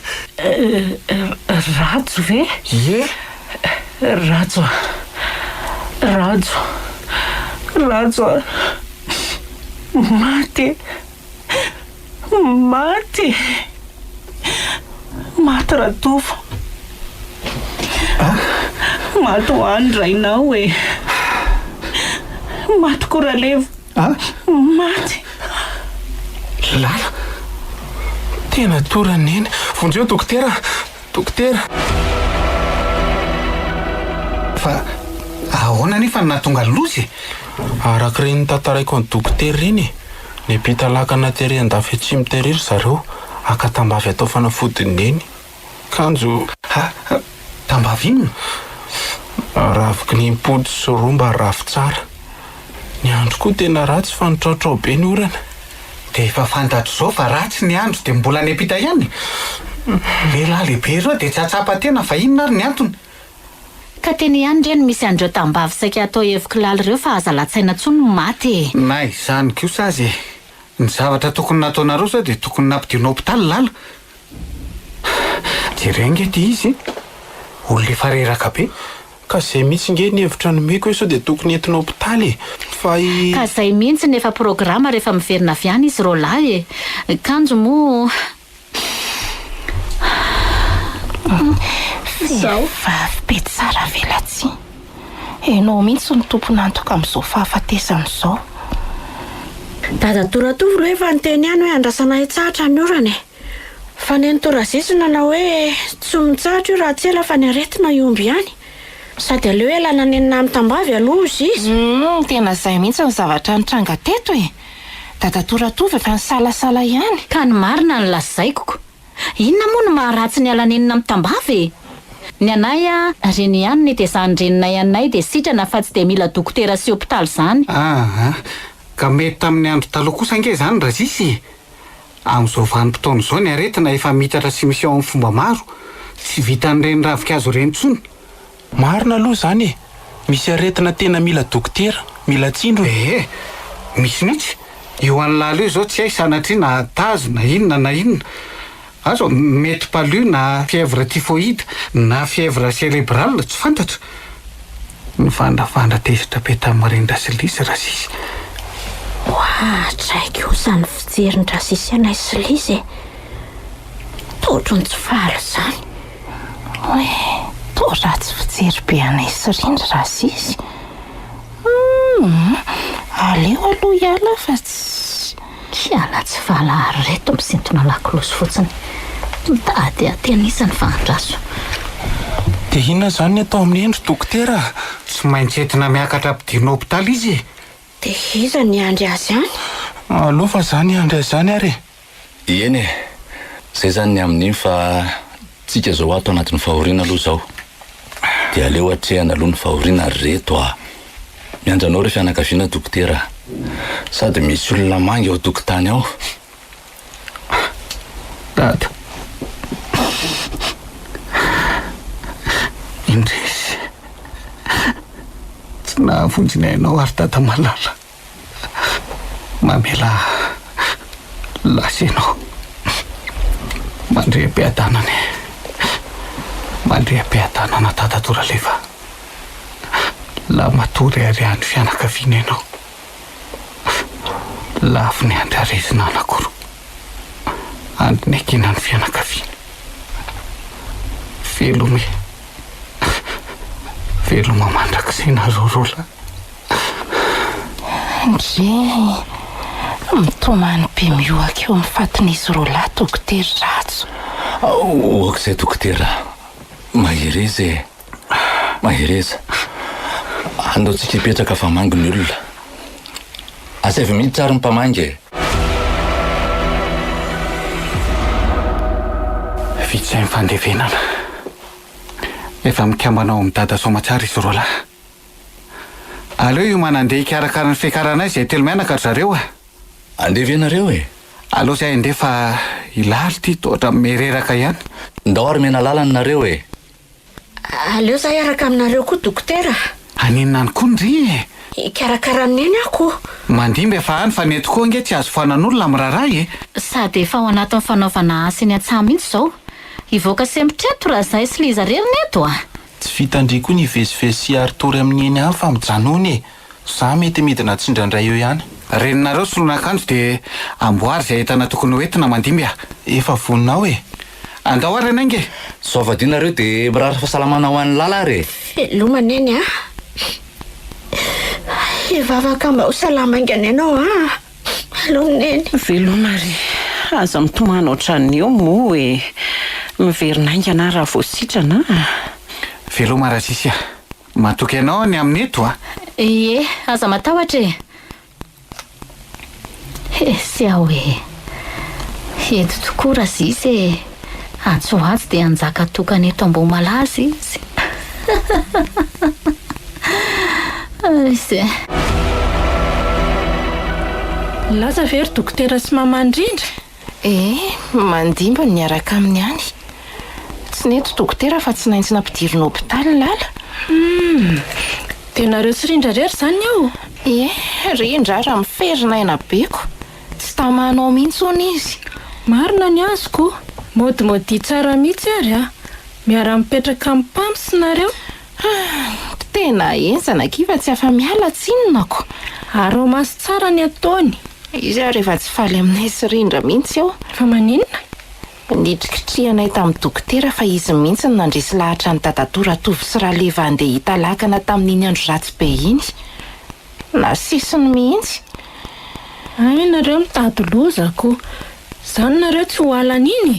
Speaker 2: Rajo ve?
Speaker 11: Ie.
Speaker 2: Rajo. Maty. Maty Ratovo. Maty ho any rainao maty Koralevo. Maty.
Speaker 11: Lala. Tena toraneny. Vonjeo dokotera.
Speaker 1: Fa ahoana nefa nahatonga lozy?
Speaker 7: Araka ireny tantaraiko ny dokotera ireny ny pita lakana tery andafy tsy miterery zareo akatambavy atao fanafodiny neny. Kanjo
Speaker 1: tambavy inona?
Speaker 7: Raviky ny impody sy romba rafy tsara. Ny andro koa tena ratsy fa nitraotrao be ny orana.
Speaker 1: Dia efa fantatro izao fa ratsy ny andro dia mbola ny apita ihany. Lehilahy lehibe ireo dia tsy atsapa tena fa inona ary ny antony?
Speaker 3: Ka teny ihany reny misy andreo tambavy saika atao evikilala ireo fa aza latsaina tsony maty.
Speaker 1: Na izany kosa azy. Ny zavatra tokony nataonareo zao dia tokony nampidirina hopitaly lala. Jerenge ty izy. Olona efa reraka be.
Speaker 7: Ka izay mihitsy nge ny hevitra nomeko hoe sao dia tokony entina hopitaly fa
Speaker 3: ka izay mihitsy nefa programa rehefa miverina avy any izy rolahy kanjo moa
Speaker 9: Zao vavy be tsara velatsy. Enao mihitsy ny tompony antoka amin'izao fahafatesana izao.
Speaker 5: Dada Toratovo ro efa niteny ihany hoe andrasana hitsahatra ny orana. Fa ny Torazisy nanao hoe tsy mitsahatra io raha tsy ela fa ny aretina iomby ihany. Sady aleo ela nanenina amin'ny tambavy aloha izy.
Speaker 9: Tena izay mihitsy ny zavatra nitranga teto Dada Toratovo efa nisalasala ihany.
Speaker 3: Ka ny marina ny lazaiko. Inona moa no maharatsy ny alanenina amin'ny tambavy? Ny anay reny ihany ny tesany renina anay dia sitrana fa tsy dia mila dokotera sy hopitaly zany.
Speaker 1: Ka mety tamin'ny andro taloha kosa ange zany razisy. Amin'izao vanim-potoana izao ny aretina efa mitatra sy misy ao amin'ny fomba maro. Tsy vitan'ireny ravikazo ireny intsony.
Speaker 7: Marina aloha zany misy aretina tena mila dokotera, mila tsindro.
Speaker 1: Misy mihitsy. io any lala io zao tsy hay sanatria na tazo na inona azo mety palu na fièvre typhoïde na fièvre cérébrale tsy fantatra ny vandravandra tezitra be tamin'ny rendrasilisy raha sisy.
Speaker 5: Traiko io zany fijerin-drasisy anay Silisy e. Totrony tsy faly zany.
Speaker 9: To ratsy fijery be anay Sirindra Rasisy. Aleo aloha hiala fa
Speaker 3: tsy hiala tsy valary reto misintona lakolosy fotsiny. Mitady ateanisany fandraso.
Speaker 7: Dia inona zany ny atao amin'ny endry dokotera?
Speaker 1: Tsy maintsy entina miakatra ampidirina hôpitaly izy e.
Speaker 5: Dia iza ny andry azy any?
Speaker 7: Aloha fa zany andry azy zany ary.
Speaker 4: Eny e, zay zany ny amin'iny fa tsika zao ato anatin'ny fahoriana aloha zao. Dia aleo atrehana aloha ny fahoriana reto a. Miandranao re fianakaviana dokotera. Sady misy olona mangy ao tokotany ao.
Speaker 1: Dada. Indrisy. Tsy nahavonjina ianao ary dada malala. Mamela lasa ianao. Mandrea-piadanana e. Mandrea-piadanana dada Toralefa. La matory arian'ny fianakaviana ianao. Lafo ny andrarezina anakoro. Andiny akina ny fianakaviana. Velome. Veloma mandrakizay na rorola.
Speaker 9: Mitomany be mioaka eo amin'ny fatin'izy rola dokotera ratso.
Speaker 4: Okizay dokotera. Mahereza e. Mahereza. Andaotsika hipetraka fa mangy ny olona. Asevy mihitsy tsara ny mpamangy e.
Speaker 1: Vitsay ny fandevenana. Efa mikambanao amin'ny dada somatsara izy rola. Aleo io manandeha hikarakara ny fiakarana izay telo mianaka zareo a.
Speaker 4: Andevenareo e.
Speaker 1: Aleo zay andefa ilaly ty toatra mereraka ihany.
Speaker 4: Ndao ary mena lalany nareo e.
Speaker 5: Aleo zay araka aminareo koa dokotera.
Speaker 1: Aninona ny koa ndry e.
Speaker 5: Ikarakarany ako.
Speaker 1: Mandimby efa any fa nety koa nge tsy azo fanan'olona amin'ny raharay e.
Speaker 3: Sady efa ao anatin'ny fanaovana asa ny atsahamy mihitsy zao. Ivoaka sempotrento raha zay sy liza reriny eto a.
Speaker 7: Tsy vitandry koa ny vezivezy ary tory amin'ny eny any fa mijanony e. Za mety midina tsindrandray eo ihany.
Speaker 1: Reninareo solon'akanjo de amboary zay entana tokony hoentina mandimby a.
Speaker 7: Efa voninao e.
Speaker 1: Andao ary anange.
Speaker 4: Soavadinareo de mirary fahasalamana ho an'ny lala re.
Speaker 5: Velomany eny a. Ivavaka mba ho salama ingany ianao a. Aloneny.
Speaker 2: Veloma ry. Aza mitomana ohatran'ny eo moa e. Miverina ingana raha voasitrana.
Speaker 1: Veloma raha sisy a. Matoky ianao ny amin'ny eto a.
Speaker 3: Ie, aza matahotra e. Sy aho e. Eto tokoa raha sisy e. Atsoatsy dia anjaka tokana eto Ambohimalaza izy. Izy.
Speaker 10: Laza very dokotera sy mamandrindra.
Speaker 9: Mandimba ny araka amin'ny any. Tsy neto dokotera fa tsy naintsina ampidirina hôpitaly lala.
Speaker 10: Dia nareo sy rindra rery zany ao?
Speaker 9: Rindra raha miferina aina beko. Tsy tamanao mihitsy hony izy.
Speaker 10: Marina ny azoko. Modimody tsara mihitsy ary a. Miara mipetraka amin'ny pamsy nareo.
Speaker 9: Tena enzana kiva tsy afa miala tsinonako.
Speaker 10: Arao masy tsara ny ataony.
Speaker 9: Izy rehefa tsy faly aminay sy rindra mihitsy eo.
Speaker 10: Fa maninona?
Speaker 9: Nitrikitrihanay tamin'ny dokotera fa izy mihitsy no nandresy lahatra ny dadatora tovy sy Raleva andeha hita lakana tamin'iny andro ratsy be iny. Nasisiny mihitsy.
Speaker 10: Nareo mitady lozako. Zany nareo tsy ho alan'iny.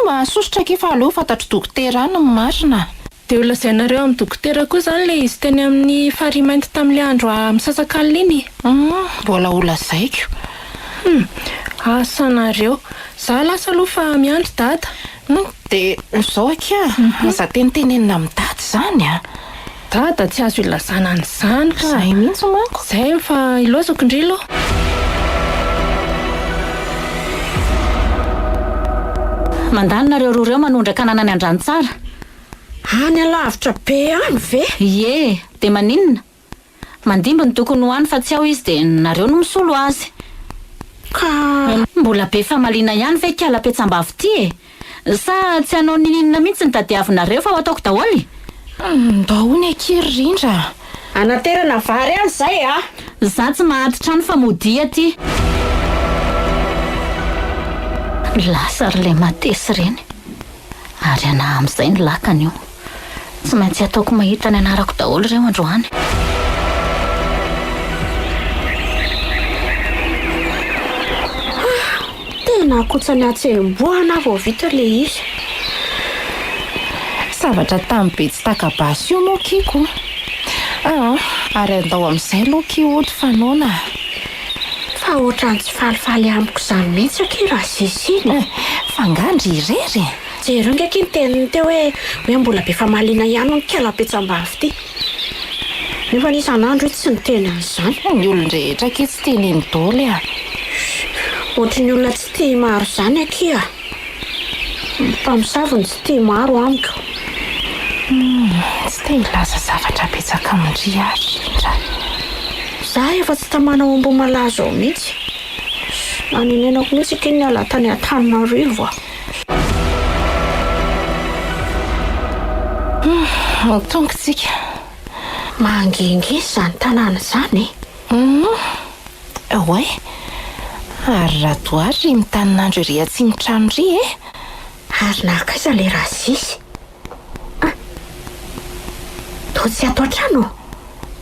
Speaker 9: Mahasosotra ke fa aleo fantatro dokotera any ny marina.
Speaker 10: Dia ho lazainareo amin'ny dokotera koa zany le izy teny amin'ny farimainty tamin'le andro misasak'alina iny.
Speaker 9: Mbola ho lazaiko.
Speaker 10: Asanareo. Za lasa aloha fa miandry dada.
Speaker 9: Dia zao akea. Aza tenitenenina amin'ny dady zany a.
Speaker 10: Dada tsy azo ilazana an'izany ka.
Speaker 9: Zay mihitsy manko.
Speaker 10: Zay fa ilozako indrilo.
Speaker 3: Mandanonareo roa reo manondraka anana ny andrano tsara.
Speaker 5: Any alavitra be any ve?
Speaker 3: Ie, de maninona? Mandimba ny tokony ho any fa tsy ao izy de nareo no misolo azy.
Speaker 5: ka
Speaker 3: mbola be famaliana ihany ve kala-petsam-bavy ty e sa tsy hanao nininina mihitsy ny tadiavinareo fa ho ataoko daholy
Speaker 9: ndahony akery rindra
Speaker 5: anaterana vary any zay a
Speaker 3: za tsy mahatritrano fa modia ty lasa ry le matesy reny ary ana amin'izay ny lakany io tsy maintsy ataoko mahita ny anarako daholy reo androany
Speaker 5: tena akotsany atseham-boana vao vita le izy
Speaker 9: zavatra tamin'ny be tsy takabasy io moa kiko ary andao amin'izay loha ki ohatra fanaona
Speaker 5: fa ohatrany tsy falifaly amiko izany mihitsy aky raha ziziny
Speaker 9: fangandry irery
Speaker 5: jereo ndraiky ny teniny teo hoe mbola be famaliana ihany ny kala-petsam-bavy ty nefa n'isan'andro io tsy niteny an'izany
Speaker 9: ny olon-drehetra ake tsy teneny daoly
Speaker 5: ohatra ny olona tsy tia maro izany aky mpamosaviny tsy tia maro amiko
Speaker 9: tsy te hilaza zavatra betsaka amindry ary rindra
Speaker 5: za efa tsy tamanao ambo malazo ao mihitsy anenenako mihitsy ake ny ala tany Antananarivo
Speaker 9: tongitsika
Speaker 5: mangingy izany tanàna izany
Speaker 9: oe ary raha toary mitaninandro ire atsiny trano ry
Speaker 5: ary nakaiza le raha zisy to tsy atao trano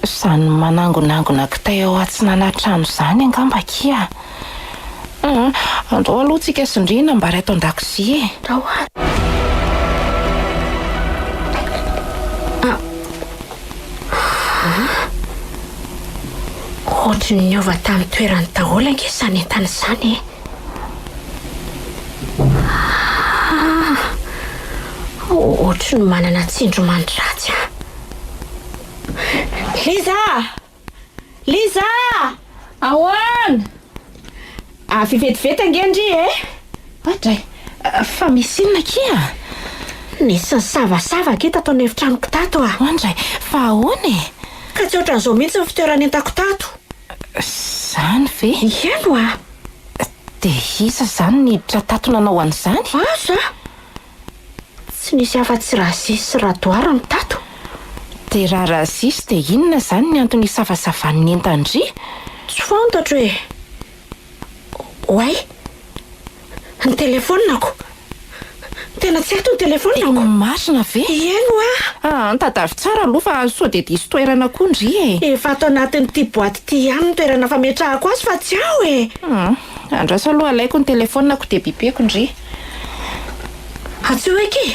Speaker 9: izany manangonangona kitay ao atsinana trano izany angamba kia andao aloha tsika sindrina mbary atao an-dakozia
Speaker 5: ohatra ny niova tamin'ny toerany daholy angesany entana izany ohatra ny manana tsindro mandratsy Liza
Speaker 9: ahoana
Speaker 5: fivetivety angendry
Speaker 9: adray fa misy inona kia
Speaker 5: nisy ny savasava ke tato ny efitranoko tato
Speaker 9: andray fa ahoana
Speaker 5: ka tsy ohatran'izao mihitsy ny fitoerany entako tato
Speaker 9: zany ve
Speaker 5: ieno
Speaker 9: dia isa zany niditra tato nanao an'izany
Speaker 5: aza tsy nisy afa-tsy rasisy raha doara ny tato
Speaker 9: dia raha rasisy dia inona zany ny antony savasavany entandry
Speaker 5: tsy fantatra oay ny telefonako tena tsy ato ny telefonako
Speaker 9: marina ve
Speaker 5: eno
Speaker 9: ntadavy tsara aloha fa sao dia diso toerana koa ndry
Speaker 5: efa ato anatin'ity boaty ty ihany ny toerana fametrahako azy fa tsy ao
Speaker 9: andraso aloha alaiko ny telefonako dia bibeko ndry
Speaker 5: atsy oeky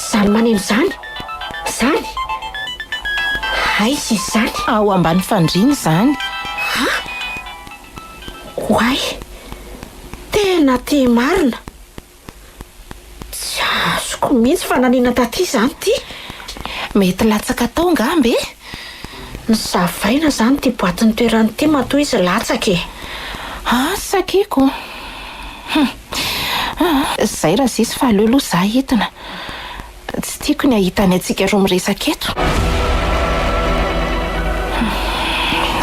Speaker 5: zany maneno zany aizy izy zany
Speaker 9: ao ambany fandriny zany
Speaker 5: oay tena ty marina tsy azoko mihitsy fananina taty zany ty
Speaker 9: mety latsaka tao ngambe
Speaker 5: ny zavaina zany ty boaty ny toerany ty matoa izy latsaka
Speaker 9: sakiko zay raha sisy fa aleo aloha za hitina tsy tiako ny ahitany antsika roa miresaka eto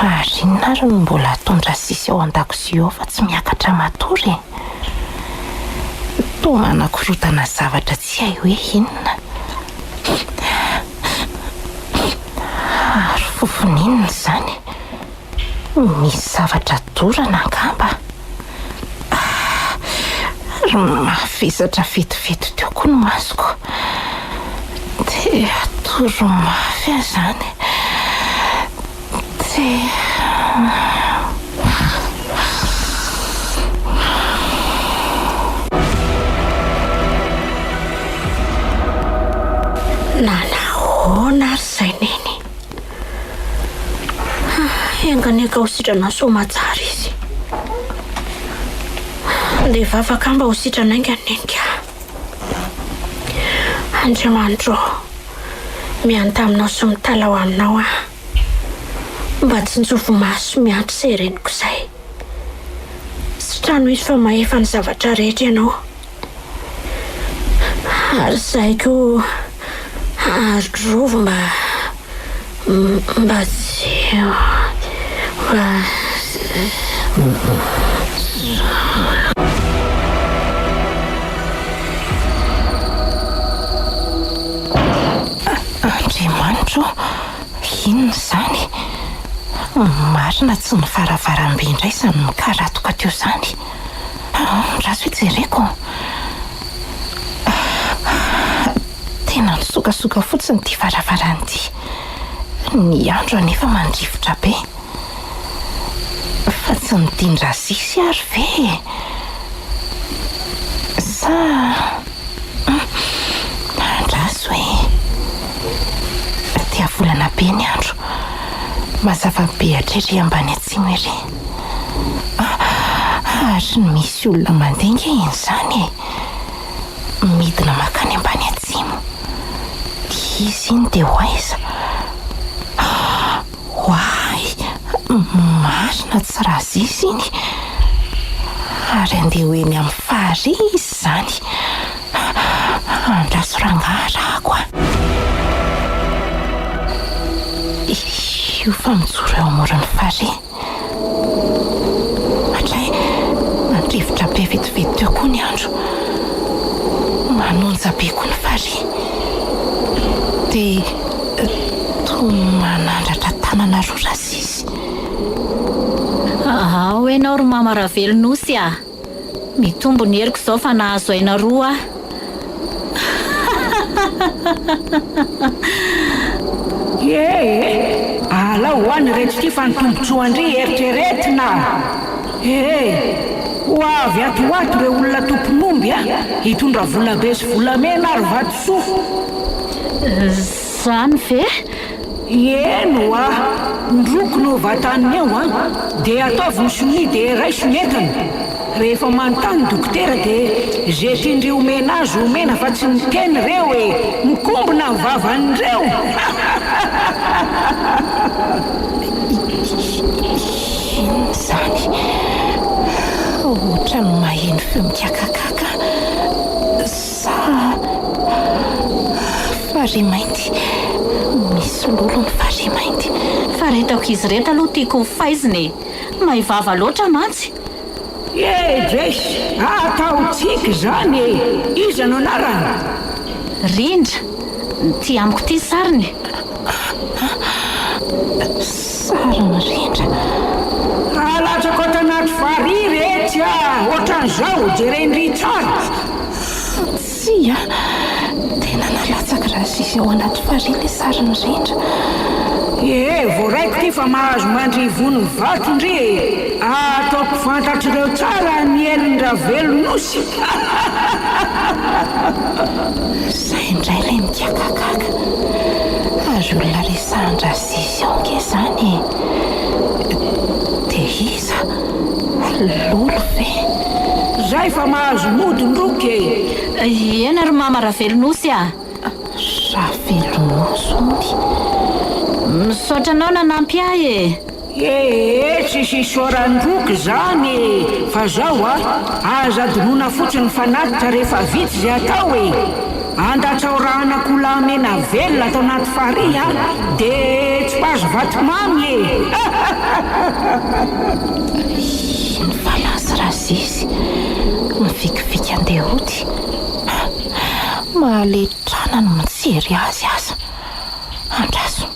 Speaker 9: ary inona ary no mbola atondra sisy ao an-dakozia ao fa tsy miakatra matory to manakorotana zavatra tsy hay hoe inona ary fofoninona zany misy zavatra dorana angamba ary mafisatra vetivety teo koa no masoko dia atoro mafy zany dia
Speaker 5: nanahoana ary zay neny enganeka ho sitrana somatsara izy le vavaka mba ho sitrana ainganenika Andriamanitro miany taminao sy mitalao aminao mba tsy njovo maso miantry izay reniko izay sy trano izy fa mahefa ny zavatra rehetra ianao ary izay koa arovo mba tsy
Speaker 9: Andriamanitro, inona izany? Marina tsy ny varavarambe indray izany mikaratoka teo izany. Raso hoe jereko. Tena nisokasoka fotsiny ty varavaran'ity. Ny andro anefa mandrivotra be. Fa tsy nidindra sisy ary ve? Sa andraso hoe dia volana be ny andro. Mazava be atrery ambany atsimo ery. Ary misy olona mandenga iny izany. Midina makany ambany atsimo. Izy iny dia hoaiza. Hoay, marina tsy raha izy iny. Ary andeha ho eny amin'ny fahary izy izany. Andraso rangaharako a. Io fa mijoro eo amoron'ny fahary. Hatray, mandrivotra be vetivety teo koa ny andro. Manonja be koa ny fahary. Dia toa manandratra tanana roa rasisy.
Speaker 3: Hoenao ry mama Ravelonosy a. Mitombo ny heriko izao fa nahazo aina roa.
Speaker 8: Ala hoany rehetra ity fa nitombotsoandry eritreretina. Ho avy atoato ireo olona tomponomby hitondra vola be sy volamena ary vatosoa.
Speaker 3: Zany ve?
Speaker 8: Eno ndroko no vatany eo dia ataovy ny soni dia ray sonetana. Rehefa manontany dokotera dia zay tiandry omena azy omena fa tsy miteny ireo hoe mikombona ny vavan'ireo.
Speaker 9: Izany ohatra no maheno feo mikakakaka. Sa fahary mainty. Misy lolo ny fahary mainty.
Speaker 3: Faretako izy rehetra aloha tiako ho faiziny. Maivava loatra mantsy.
Speaker 8: Dresy, ataotsika izany iza no anarana?
Speaker 3: Rindra, ty amiko ty sariny.
Speaker 9: Sariny Rindra.
Speaker 8: Alatsako ato anaty fahary rehetra ohatran'izao jerendry tsara.
Speaker 9: Tsia, tena nalatsaka raha sisy ao anaty fahary le sariny Rindra.
Speaker 8: Voaraiko ty fa mahazo mandrivony vatondry. Ataoko fantatr'ireo tsara ny Eliny Ravelonosy.
Speaker 9: Zay indray ilay mikakakaka. Azo olona resahindra sisy ao ke izany. Dia iza? Lolo ve?
Speaker 8: Zay fa mahazo modiny roke.
Speaker 3: Ena ry mama Ravelonosy a.
Speaker 9: Ravelonosy hoy.
Speaker 3: Misaotra anao nanampy ahy
Speaker 8: tsisy isorandroky zany. Fa zao aza adinona fotsiny fanatitra rehefa vitsy zay atao andatsaoranako lamena velona atao anaty fahary dia tsy pazo vatomamy
Speaker 9: Ny valazy rasisy mivikiviky andeha ody. Mahaletrana no mijery azy aza. Andraso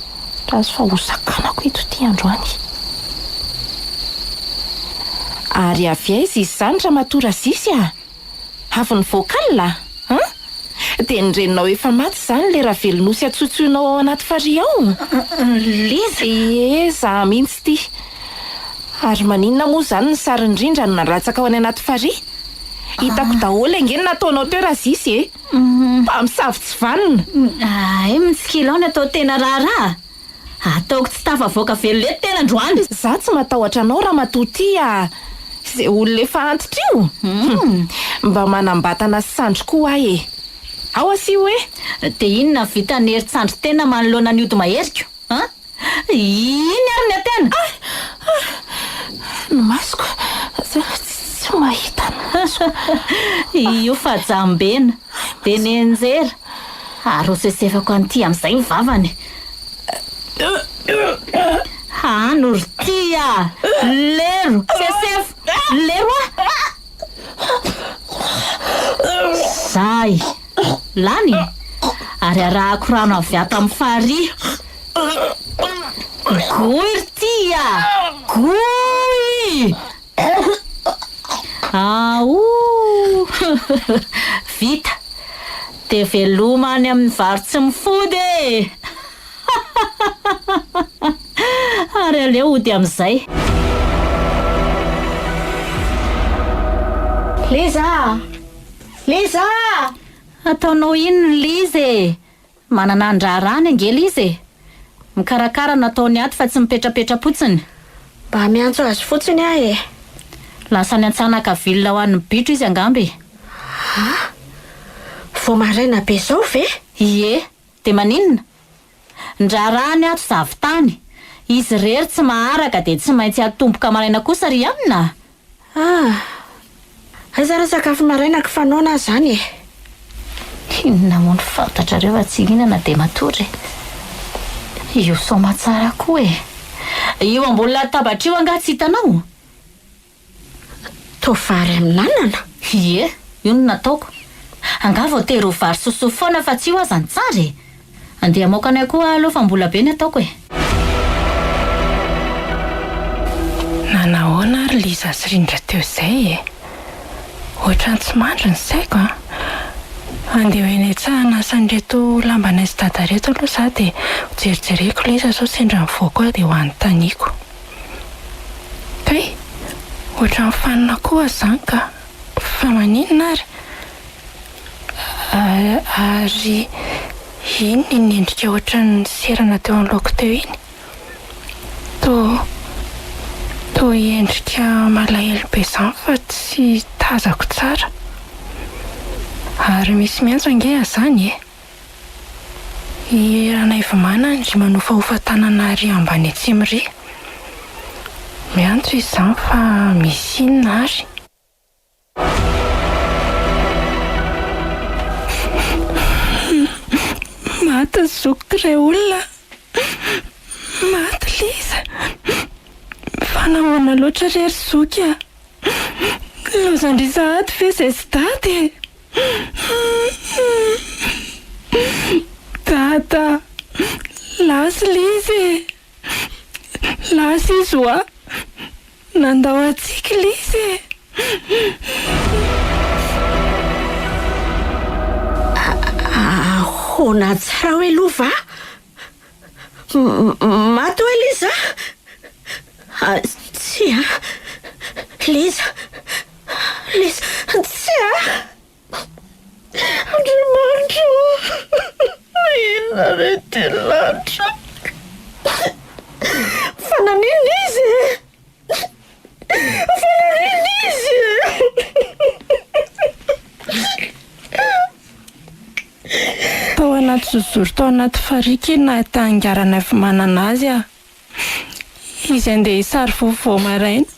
Speaker 9: fa hosakanako eto ty androany. Ary avy aiza izany raha matora sisy avy ny vokalina dia nyreninao efa maty izany le Ravelonosy atsotsoinao ao anaty fahary ao.
Speaker 3: Liza?
Speaker 9: Za mihitsy ty. Ary maninona moa izany ny sariny Rindra no nalatsaka ao anaty fahary? Hitako daholo angeny nataonao teo rasisy mpamosavy tsy vanina.
Speaker 3: Mitsikilo ny atao tena raharaha. Ataoko tsy tafavoaka velolety tena androany.
Speaker 9: Za tsy matahotra anao raha matoty izay olona efa antitra io. Mba manambatana sy sandro ahy ao asi hoe.
Speaker 3: Dia inona vitany herintsandro tena manoloana ny ody maheriko? Iny ary ny atena?
Speaker 9: Ny masoko tsy mahita.
Speaker 3: Io fa jambena dia ny anjera. Arosesefako an'ity amin'izay ny vavany. Nortia lero sesefo lero zay lany ary arahako rano avy ato amin'ny fary goy Tia goy vita de velomany amin'ny vary tsy mifody ary aleo ody amin'izay. Liza ataonao inona Lizy? Manana andrarany ange Lizy? Mikarakara nataony ato fa tsy mipetrapetra-potsiny.
Speaker 5: Mba miantso azy fotsiny ahy
Speaker 3: Lasa ny antsanaka vilona ho an'ny bitro izy angamby.
Speaker 5: Vao maraina be zao ve?
Speaker 3: Ie, de maninona? Ndrarany ato zavitany. Izy rery tsy maharaka de tsy maintsy atomboka maraina kosa ry amina.
Speaker 5: Aizara sakafo marainako fanaona zany
Speaker 3: Inona moa ny fantatrareo fa tsy hinana de matory. Io soma tsara koa Io ambony latabatra io anga tsy hitanao?
Speaker 5: Tovary amin'anana?
Speaker 3: Ie, io no nataoko. Anga vao tery ho vary soso foana fa tsy io aza ny tsara Andeha maokany koa aloha fa mbola be ny ataoko
Speaker 10: Nanahoana ary Liza sy Rindra teo izay Ohatrany tsy mandry ny saiko Andeha eny etsahana asan'reto lambana sy dada reto aloha za dia jerijereko Liza sao sendra mivoako aho dia ho anontaniako. Kay, ohatrany fanina koa zany ka fa maninona ary iny ny endrika ohatrany serana teo amin'ny laoko teo iny. Toa endrika malahelo be zany fa tsy tazako tsara. Ary misy miantso ange zany Ranay Vomana ndry manofahofa tanana ary ambany atsimo-ry. Miantso izy zany fa misy inona ary. Maty zoky iray olona. Maty Liza. Fa nahoana loatra rery zoky Lozandry sahady ve izay sy dady Dada Lasy Lizy Lasy izy hoa Nandao atsika Lizy
Speaker 5: Ahoana tsara hoe lova maty hoe Liza tsy Liza tsy Andriamanitra inona rety lanitra fananina izy
Speaker 10: Tao anaty zozoro tao anaty farika na tangarana Vomanana azy Izy andeha hisary vovô maraina.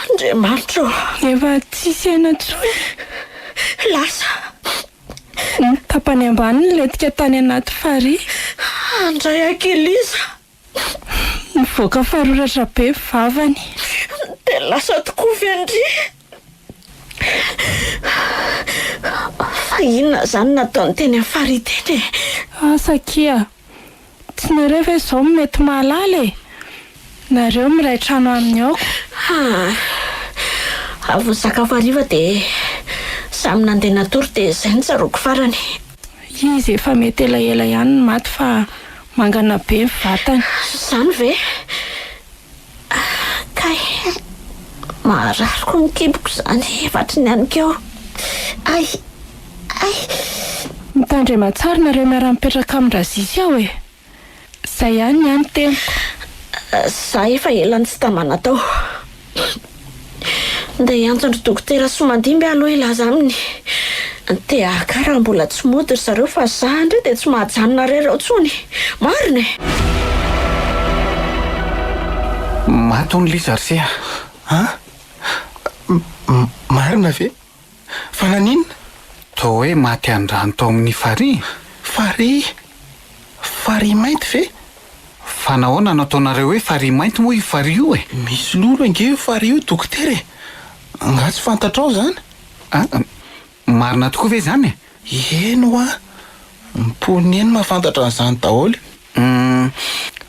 Speaker 5: Andriamanitra
Speaker 10: Efa tsisy aina intsony.
Speaker 5: Lasa
Speaker 10: tapany ambany niletika tany anaty farihy.
Speaker 5: Andray aky Liza
Speaker 10: Nivoaka faroratra be vavany.
Speaker 5: De lasa tokoa vendry. Fa inona zany nataony teny amin'ny farihy teny
Speaker 10: Sakia tsy nareo ve zao mety mahalala Nareo miray trano aminy aoko.
Speaker 5: Avy sakafo hariva de samy nandeha natory de izay ny tsaroko farany.
Speaker 10: Izy efa mety elaela ihany ny maty fa mangana be ny vatany.
Speaker 5: Zany ve? Kay marariko ny kiboko zany efatry ny anikeo. Ay
Speaker 10: Mitandrematsara nareo miara-mipetraka amin-drazisy aho Zay ihany ny teniko.
Speaker 5: Za efa elany tsy tamana tao. Ndeha hiantsondry dokotera Somandimby aloha ilaza aminy. De karaha mbola tsy mody ry zareo fa za ndray de tsy mahajanona rereo tsony. Marina
Speaker 1: Matony Liza Arsia.
Speaker 11: Marina ve? Fa naninona?
Speaker 1: Toa hoe maty andrano tao amin'ny farihy.
Speaker 11: Farihy mainty ve?
Speaker 1: fa nahoana nataonareo hoe farihy mainty moa io farihy io e?
Speaker 7: Misy lolo ange farihy io dokotera e. Nga tsy fantatrao zany?
Speaker 1: Marina tokoa ve zany e?
Speaker 7: Eno mponeny mahafantatra an'izany daholo.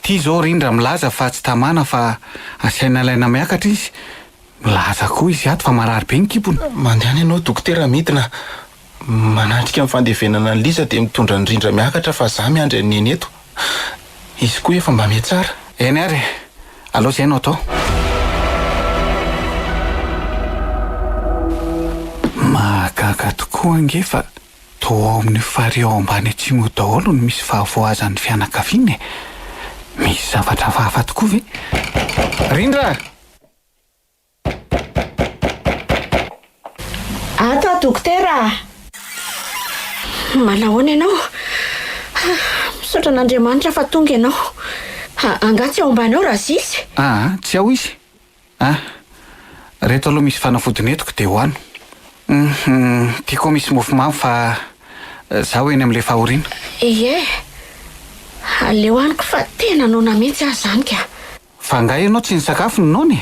Speaker 1: Tia zao Rindra milaza fa tsy tamana fa asaina laina miakatra izy. Milaza koa izy ato fa marary be ny kibony.
Speaker 7: Mandehana ianao dokotera midina manatrika amin'ny fandevenana ny Liza dia mitondra ny Rindra miakatra fa za miandry ny eny eto. Izy koa efa mba mihatsara.
Speaker 1: Eny ary, alao zay no atao. Mahagaga tokoa ange fa toa ao amin'ny farihy ao ambany atsimo daholo no misy fahavoazan'ny fianakaviana e. Misy zavatra hafahafa tokoa ve? Rindra!
Speaker 5: Ato dokotera! Malahoana ianao? Misaotra an'Andriamanitra fa tonga ianao. Angatsy ao ambany ao raha sisy.
Speaker 1: Tsy ao izy. Reto aloha misy fanafodiny entiko dia hoano. Tiako misy mofomamy fa zaho eny amin'ilay fahoriana.
Speaker 5: Ie, aleo aniko fa tena nona mihitsy aho zany ka.
Speaker 1: Fa nga ianao tsy nisakafo ny noany?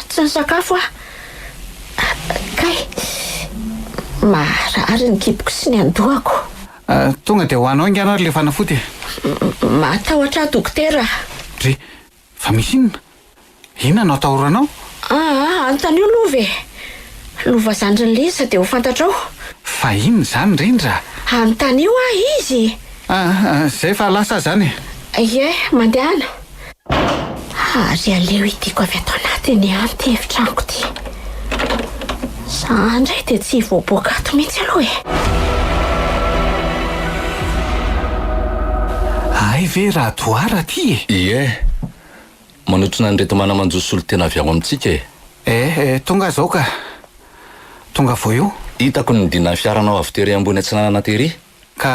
Speaker 5: Tsy nisakafo aho. Kay, marary ny kiboko sy ny andohako.
Speaker 1: Tonga dia hoanao ingana ary le fanafody.
Speaker 5: Matahotra dokotera.
Speaker 1: Ry, fa misy inona? Inona no atahoranao?
Speaker 5: Antanio lova e. Lova zandry ny Liza dia ho fantatrao.
Speaker 1: Fa inona zany Rindra?
Speaker 5: Antanio izy.
Speaker 1: Zay fa lasa zany.
Speaker 5: Ie, mandehana. Ary aleo itiako avy ato anatiny ty efitrano ty. Za indray dia tsy voaboaka ato mihitsy aloha e.
Speaker 1: Ay ve raha doara ty e?
Speaker 4: Ie, manotrona ny reto manamanjoso olo tena avy ao amintsika e.
Speaker 1: Tonga zao ka. Tonga vo eo.
Speaker 4: Hitako ny dina fiaranao avy tery ambony atsinanana tery.
Speaker 1: Ka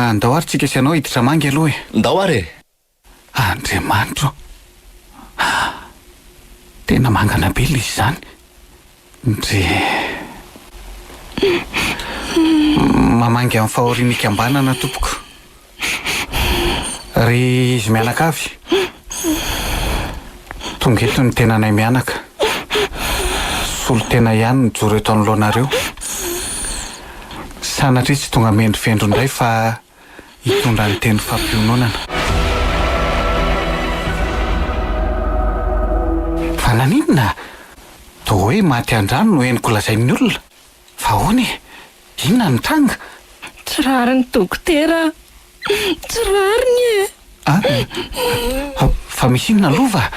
Speaker 1: andao ary tsika sy anao hiditra mangy aloha e.
Speaker 4: Ndao ary e.
Speaker 1: Andriamanitro. Tena mangana be izy zany. Mamangy amin'ny fahoriana ikambanana tompoko. Ry izy mianaka avy. Tonga eto ny tena nay mianaka. Solo tena ihany ny joro eto anoloanareo. Sanatria tsy tonga mendrivendro indray fa hitondra ny teny fampiononana. Fa naninona? Toa hoe maty andrano no eniko lazain'ny olona. Fa hoany e? Inona ny tranga?
Speaker 10: Tsy rariny dokotera. Tsy rariny e.
Speaker 1: Fa misy inona lova?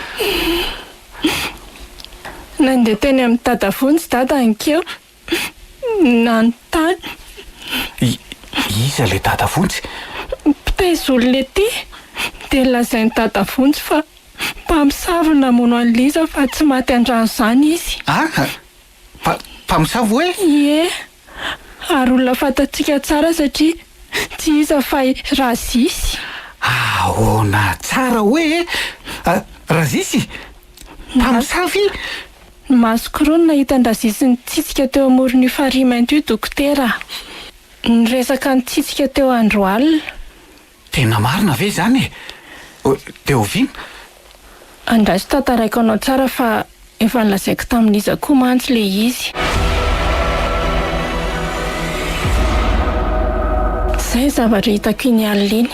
Speaker 10: Nandeha teny amin'ny Tadavonsy dada ankeo. Nanontany.
Speaker 1: Iza le Tadavonsy?
Speaker 10: Mpitezolo le ty. Dia lazainy Tadavonsy fa mpamosavy namono an'i Liza fa tsy maty andrano zany izy.
Speaker 1: Mpamosavy hoe?
Speaker 10: Ie. Ary olona fantatsika tsara satria tsy iza fa Razisy.
Speaker 1: Ahoana tsara hoe Razisy? Mpamosavy?
Speaker 10: Masoko roa no nahita ny Razisy nitsitsika teo amoron'io farihy mainty io dokotera. Niresaka nitsitsika teo andro alina.
Speaker 1: Tena marina ve zany e? Dia oviana?
Speaker 10: Andraso tantaraiko anao tsara fa efa nilazaiko tamin'ny Liza koa mantsy le izy. Zay zavatra hitako iny alina iny.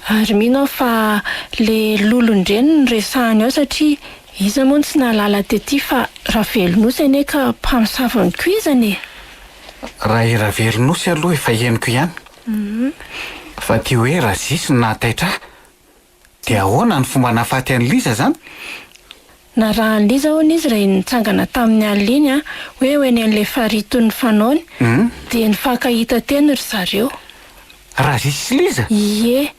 Speaker 10: Ary mino fa le lolon-dreny no resahany ao satria iza moa tsy nahalala tety fa Ravelonosy ane ka mpamosavy ny kuizany e.
Speaker 1: Raha Ravelonosy aloha efa henoko ihany. Fa tia hoe Razisy no nahataitra. Dia ahoana ny fomba nahafaty an'i Liza zany?
Speaker 10: Na raha an'i Liza hono izy raha nitsangana tamin'ny alina hoe ho eny an'ilay farihy toy ny fanaony. Dia nifankahita teny ry zareo.
Speaker 1: Razisy sy Liza?
Speaker 10: Ie.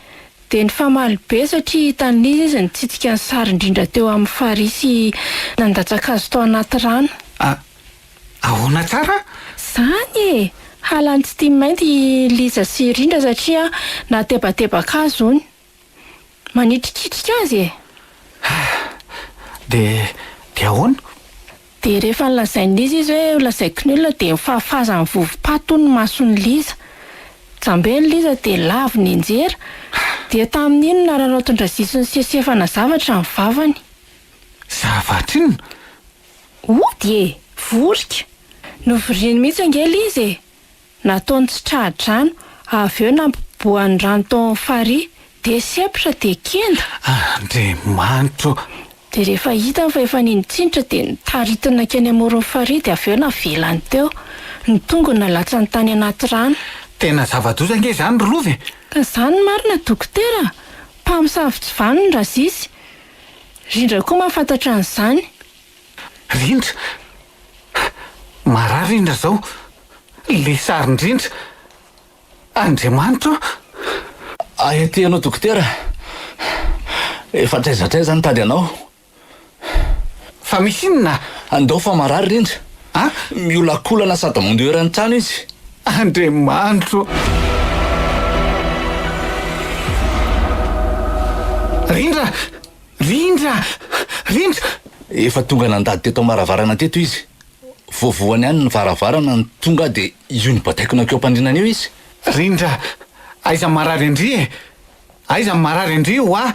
Speaker 10: Dia nifamaly be satria hitan'ny Liza izy nitsitsika ny sary indrindra teo amin'ny farihy sy nandatsaka azy tao anaty rano.
Speaker 1: Ahoana tsara?
Speaker 10: Zany e. Halany tsy tia mainty Liza sy Rindra satria natebatebaka azy hono. Manitrikitrika azy e.
Speaker 1: Dia ahoana?
Speaker 10: Dia rehefa nilazain'ny Liza izy hoe lazaiko ny olona dia mifahafaza ny vovom-pato ny mason'ny Liza. Jambe ny Liza dia lavy ny injera dia tamin'inona raraotondrazisy ny sesefana zavatra ny vavany?
Speaker 1: Zavatra inona?
Speaker 10: Ody e, vorika. Novoriany mihitsy angela izy e. Nataony tsy tradrano, avy eo nampiboahany rano tao amin'ny farihy, dia sepotra dia kenda.
Speaker 1: Andriamanitro!
Speaker 10: Dia rehefa hitany fa efa ninitsinitra dia nitaritina keny amoron'ny farihy, dia avy eo navelany teo. Ny tongony nalatsa ny tany anaty rano.
Speaker 1: Tena zava-doza ange zany Rolove?
Speaker 10: Ka zany marina dokotera, mpamosavy tsy vanony razisy. Rindra koa mahafantatra an'izany.
Speaker 1: Rindra? Marary rindra zao? Le sarin-drindra? Andriamanitro!
Speaker 4: Aia ty anao dokotera? Efa traizatraiza nitady anao.
Speaker 1: Fa misy inona?
Speaker 4: Andao fa marary rindra. Miolakolana sady mamondy erany trano izy.
Speaker 1: Andriamanitro! Rindra! Rindra! Rindra!
Speaker 4: Efa tonga nandady teto maravarana teto izy. Voavoany ihany ny varavarana ny tonga dia io ny bataikona keo ampandrinana io izy.
Speaker 1: Rindra! Aiza marary andry e? Aiza marary andry io a?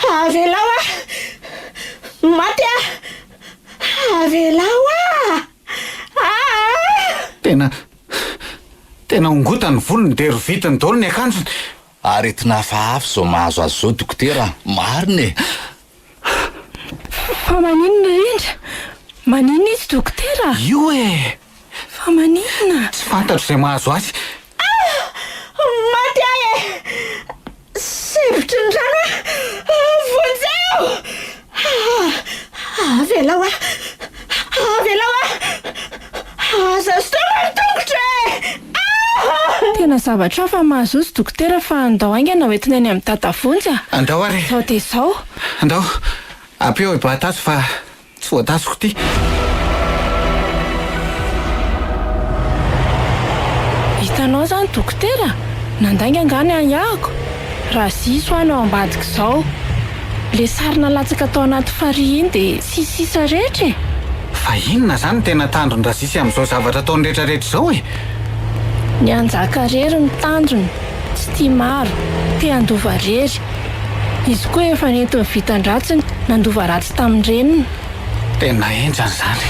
Speaker 5: Avelao a! Maty a! Avelao a!
Speaker 1: Tena ongota ny volony dia rovitany daholo ny akanjony.
Speaker 4: Aretina hafahafa zao mahazo azy zao dokotera. Marina e.
Speaker 10: Fa maninona rindra? Maninona izy dokotera?
Speaker 1: Io e!
Speaker 10: Fa maninona?
Speaker 1: Tsy fantatro izay mahazo azy.
Speaker 5: Maty ahy e! Sevotry ny rano a! Vonjeo! Avelao a! Avelao a! Aza sotomany tongotra e!
Speaker 10: Tena zavatra fa mahazozy dokotera fa andao aingana hoentina any amin'ny tatavonjy a.
Speaker 1: Andao ary.
Speaker 10: Zao dia zao.
Speaker 1: Andao. Ampeo e batazo fa tsy voatasoko ty.
Speaker 10: Hitanao zany dokotera, nandainga angany anyahako. Raha ziso any ao ambadika izao. Le sarina latsaka tao anaty farihy iny dia sisisa rehetra e.
Speaker 1: Fa inona zany tena tandrony razisy amin'izao zavatra ataony rehetrarehetra izao e?
Speaker 10: Ny anjaka rery ny tandrony, tsy tia maro, te handova rery. Izy koa efa nentiny vitan-dratsiny, nandova ratsy tamin'ny reniny.
Speaker 1: Tena enjany zany.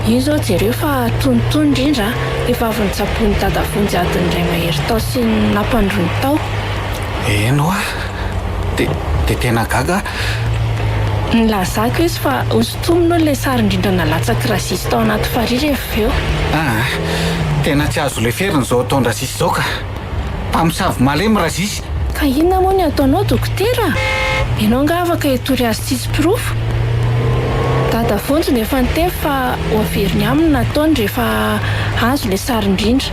Speaker 10: Iny zao jereo fa tonotony rindra, efa avy nitsaboiny dadavonjy adiny iray mahery tao sy nampandrony tao.
Speaker 1: Eno a, de tena gaga.
Speaker 10: Nilazako izy fa hosotominy ilay sarin-drindra nalatsaky razisy tao anaty farihy rehefa eo.
Speaker 1: Tena tsy azo le feriny zao ataony razisy zao ka. Mpamosavy malemy razisy.
Speaker 10: Ka inona moa ny ataonao dokotera? Ianao nga afaka hitory azy tsisy pirofo? Dadavonjy efa niteny fa ho averiny aminy nataony rehefa azo le sarin-drindra.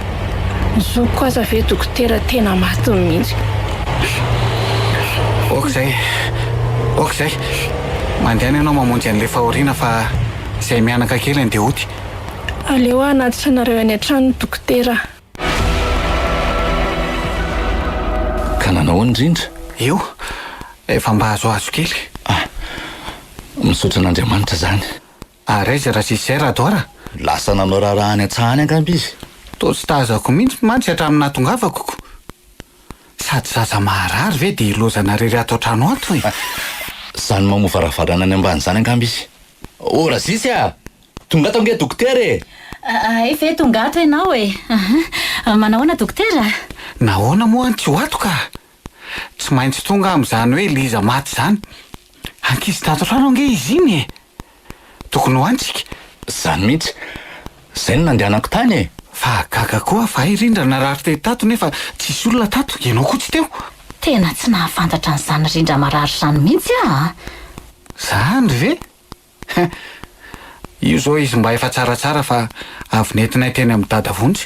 Speaker 10: Nizoko aza ve dokotera tena matiny mihitsy.
Speaker 1: Okizay. Mandehana ianao mamonjy an'ilay fahoriana fa izay mianaka kely andeha ody.
Speaker 10: Aleo anaty sanareo any an-trano dokotera.
Speaker 4: Ka nanao ny rindra?
Speaker 1: Io, efa mba azo kely.
Speaker 4: Misaotra an'Andriamanitra zany.
Speaker 1: Araiza razisy zay rahadoara?
Speaker 4: Lasa nanao raha any an-tsahany angamba izy.
Speaker 1: Toa tsy tazako mihitsy mantsy hatramin'ny nahatongavako. Sady zaza maharary ve dia ilozana rery ato an-trano ato e?
Speaker 4: Zany mamovaravarana any ambany zany angamba izy. O razisy a! Tonga ato ange dokotera e!
Speaker 3: Efe tonga ato ianao e. Manahoana dokotera?
Speaker 1: Nahoana moa tsy ho ato ka? Tsy maintsy tonga amin'izany hoe Liza maty zany. Ankizy tato trano ange izy iny e. Tokony ho antsika.
Speaker 4: Zany mihitsy. Zay no nandehanako tany e.
Speaker 1: Fa gaga koa fa rindra narary te tato nefa tsisy olona tato. Ianao koa tsy teo.
Speaker 3: Tena tsy nahafantatra an'izany rindra marary zany mihitsy a.
Speaker 1: Zany ve? Io zao izy mba efa tsaratsara fa avy nentinay teny amin'ny dadavonjy.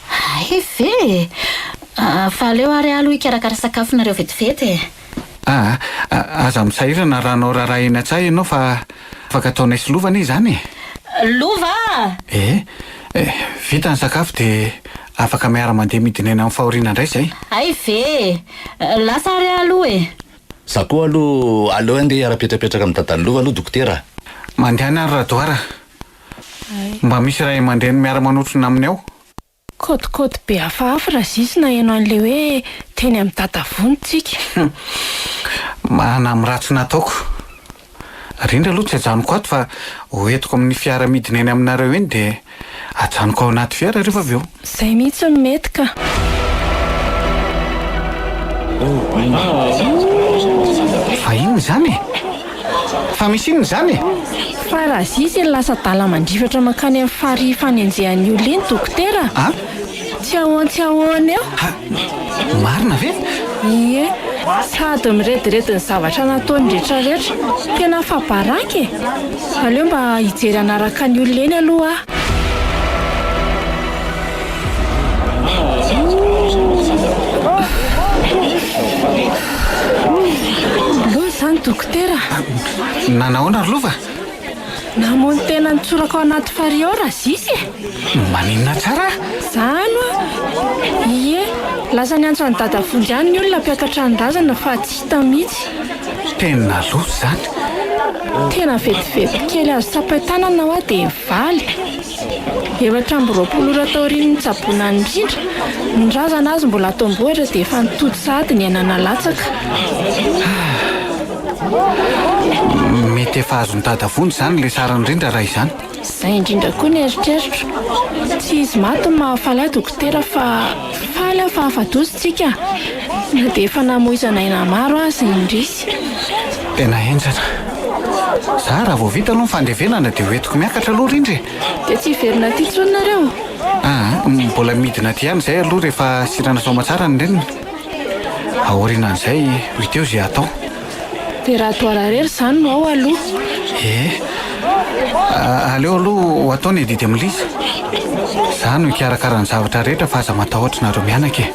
Speaker 3: Ve? Fa aleo ary aloha ikarakara sakafo nareo vetivety e.
Speaker 1: Aza misahirana raha anao raharaha eny an-tsaha ianao fa afaka ataonay sy lovana izy zany e.
Speaker 3: Lova!
Speaker 1: Vita ny sakafo dia afaka miara-mandeha midina eny amin'ny fahoriana indray zay.
Speaker 3: Ve? Lasa ary aloha e.
Speaker 4: Za koa aloha aleo andeha hiara-petrapetraka amin'ny dadan'ny lova aloha dokotera.
Speaker 1: Mandehana ary rahadoara. Mba misy ray aman-dreny miara-manotrona aminy ao.
Speaker 10: kôtikôty be hafahafa raha zisy na ianao an'le hoe teny amin'ny dadavonitsika.
Speaker 1: Mana amin'ny ratsy nataoko. Rindra aloha tsy ajanoko ato fa hoentiko amin'ny fiara midina eny aminareo eny dia ajanoko ao anaty fiara rehefa avy eo.
Speaker 10: Izay mihitsy no mety ka.
Speaker 1: Fa inona izany? Fa misy inona izany?
Speaker 10: Fa raha zisy ny lasa dala mandrifatra mankany amin'ny fary fanenjehan'ny olona iny dokotera. Tsy ahoana eo.
Speaker 1: Marina ve?
Speaker 10: Ie, sady mirediredy ny zavatra nataony rehetrarehetra. Tena fabaraka e. Aleo mba hijery anaraka ny olona eny aloha. Loha zany dokotera.
Speaker 1: Nanahoana ry lova?
Speaker 10: Namono tena nitsoraka ao anaty fary ao raha zisy e.
Speaker 1: Maninona tsara?
Speaker 10: Zany ie, lasa niantso ny dadavonjy ihany ny olona mpiakatra an-drazana fa tsy hita mihitsy.
Speaker 1: Tena loza zany.
Speaker 10: Tena vetivety kely azo sapain-tanana hoa dia mivaly. 720 ora tao aorian'ny tsaboana ny indrindra. Ny razana azy mbola atao mbohatra dia efa nitody sady ny ainana latsaka.
Speaker 1: Mety efa azony dadavony zany le sara indrindra raha izany.
Speaker 10: Izay indrindra koa ny eritreritro. Tsy izy maty ny mahafaly ahy dokotera fa faly aho fa afa-dositsika. Na dia efa namoizana aina maro azy indrisy.
Speaker 1: Tena henjana. Za raha vao vita aloha ny fandevenana dia hoentiko miakatra aloha rindra.
Speaker 10: Dia tsy hiverina ty intsony nareo.
Speaker 1: Mbola midina ty ihany izay aloha rehefa sirana soamatsara ny reniny. Aorianan'izay ho teo izay atao.
Speaker 10: Dia raha toara rery izany no ao aloha.
Speaker 1: Aleo aloha ho atao ny didy amin'ny liza. Za no hikarakara ny zavatra rehetra fa aza matahotra nareo mianaka e.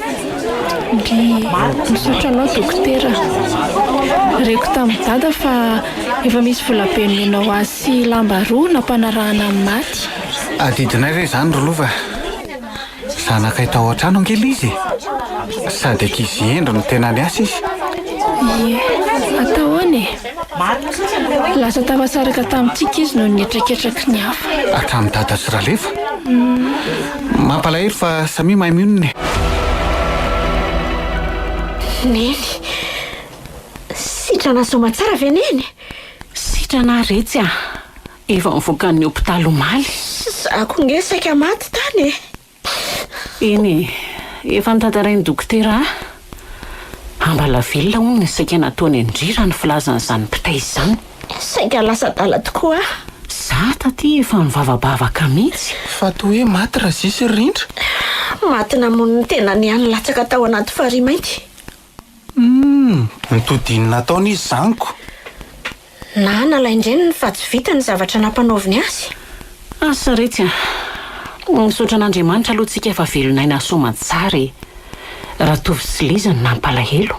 Speaker 10: Misaotra anao dokotera. Reko tamin'ny dada fa efa misy volabe nomenao azy sy lamba roa nampanarahana amin'ny maty.
Speaker 1: Adidinay re zany ry lova. Zanakay tao an-trano angely izy. Sady ankizy endro no tena ny asa izy.
Speaker 10: Ie, atahoany e. Lasa tafasaraka tamintsika izy no nietraketraky ny hafa.
Speaker 1: Hatramin'ny dada sy ralefa. Mampalahelo fa samy mahay mionona e.
Speaker 5: Neny, sitrana soamatsara ve neny?
Speaker 2: Sitrana retsy a. Efa mivoaka ny hopitaly omaly.
Speaker 5: Zako nge saika maty tany e.
Speaker 2: Eny, efa nitantarain'ny dokotera ambala velona hono ny saika nataony indrira ny filazan'izany mpitay izany.
Speaker 5: Saika lasa dala tokoa.
Speaker 2: Za taty efa mivavabavaka mihitsy.
Speaker 11: Fa toa hoe maty raha zisy rindra.
Speaker 5: Maty namono ny tena ny any latsaka tao anaty fary mainty.
Speaker 11: Nitodinina nataony izy zaniko.
Speaker 5: Na nalaindreniny fa tsy vita ny zavatra nampanaoviny azy.
Speaker 2: Asa retsy a. Misaotra an'Andriamanitra aloha tsika efa velonaina soamatsara e. Raha tovy sy liza ny nampalahelo.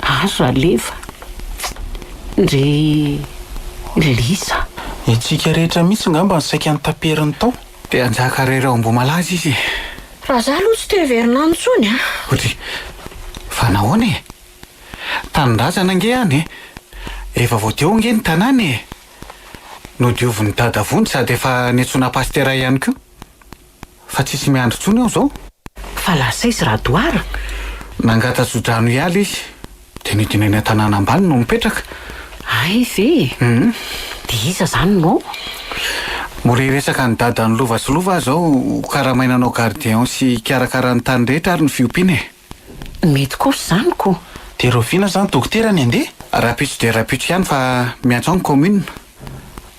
Speaker 2: Azo raleva. Ndry liza.
Speaker 11: Itsika rehetra mihitsy ngamba ny saika ny taperiny tao.
Speaker 1: Dia anjaka rery ao Ambomalaza izy.
Speaker 5: Raha za aloha tsy te heverina antsony a.
Speaker 1: Otry, fa nahoana e? Tanindrazana nge any e? Efa voateo nge ny tanàna e? Nodioviny dadavony sady efa niantsona pastera ihany koa. Fa tsisy miandry tsony ao zao.
Speaker 2: Fa lasa izy radoara.
Speaker 1: Nangata zodrano ialy izy. Dia nidinany an-tanàna ambany no mipetraka.
Speaker 2: Ay ve? Dia iza zany no?
Speaker 1: Moreresaka ny dada ny lova sy lova zao karamainanao gardien sy karakara ny tany rehetra ary ny fiompiana e.
Speaker 2: Mety kosa zany ko.
Speaker 11: Dia Rofina zany dokotera ny andeha?
Speaker 1: Rapitso dia rapitso ihany fa miantso ny commune.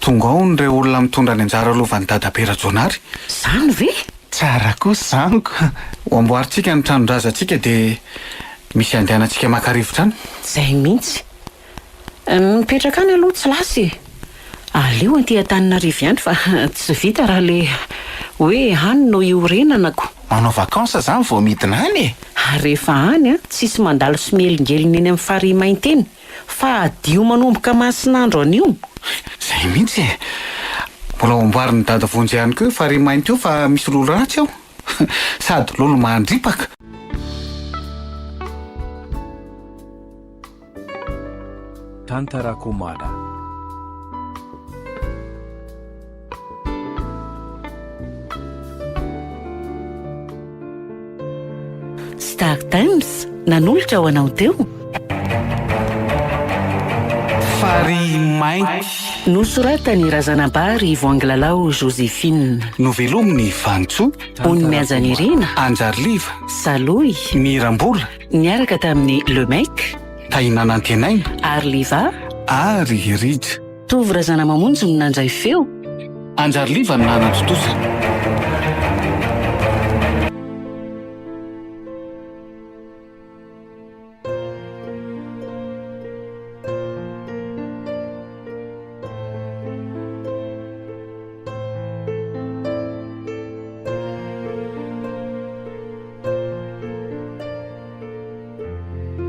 Speaker 1: Tonga ao ny reo olona mitondra ny anjara lovan'ny dada Pera Jonary.
Speaker 2: Zany ve?
Speaker 11: Tsara kosa zaniko.
Speaker 1: Ho amboarintsika ny tranondrazantsika dia misy andehanantsika maka-rivotra any.
Speaker 2: Zay mihitsy. Mipetraka any aloha tsy lasy. Aleo anty Antananarivo ihany fa tsy vita raha le hoe any no iorenanako.
Speaker 11: Manao vakansa zany vao midina any e.
Speaker 2: Rehefa any a, tsisy mandalo sy mielingelina eny amin'ny fary mainty eny. Fa adio manomboka masinandro anio.
Speaker 1: Zay mihitsy e. Mbola amboarin'ny dadavonjy ihany koa fary mainty io fa misy lolo ratsy ao. Sady lolo mandripaka.
Speaker 12: Tantarakomana.
Speaker 2: Star Times nanolotra ho anao teo.
Speaker 1: Fary mainty.
Speaker 2: Nosoratany razanabary voangilalao Joséphine.
Speaker 1: Novelominy Vantsoa.
Speaker 2: Onymiajany Irina.
Speaker 1: Anjariliva.
Speaker 2: Saloy.
Speaker 1: Mirambola.
Speaker 2: Niaraka tamin'ny Le Mec.
Speaker 1: Tainanantenaina.
Speaker 2: Arliva.
Speaker 1: Ary Rija.
Speaker 2: Tovy razana mamonjy no nandray feo.
Speaker 1: Anjariliva no nanatotosa.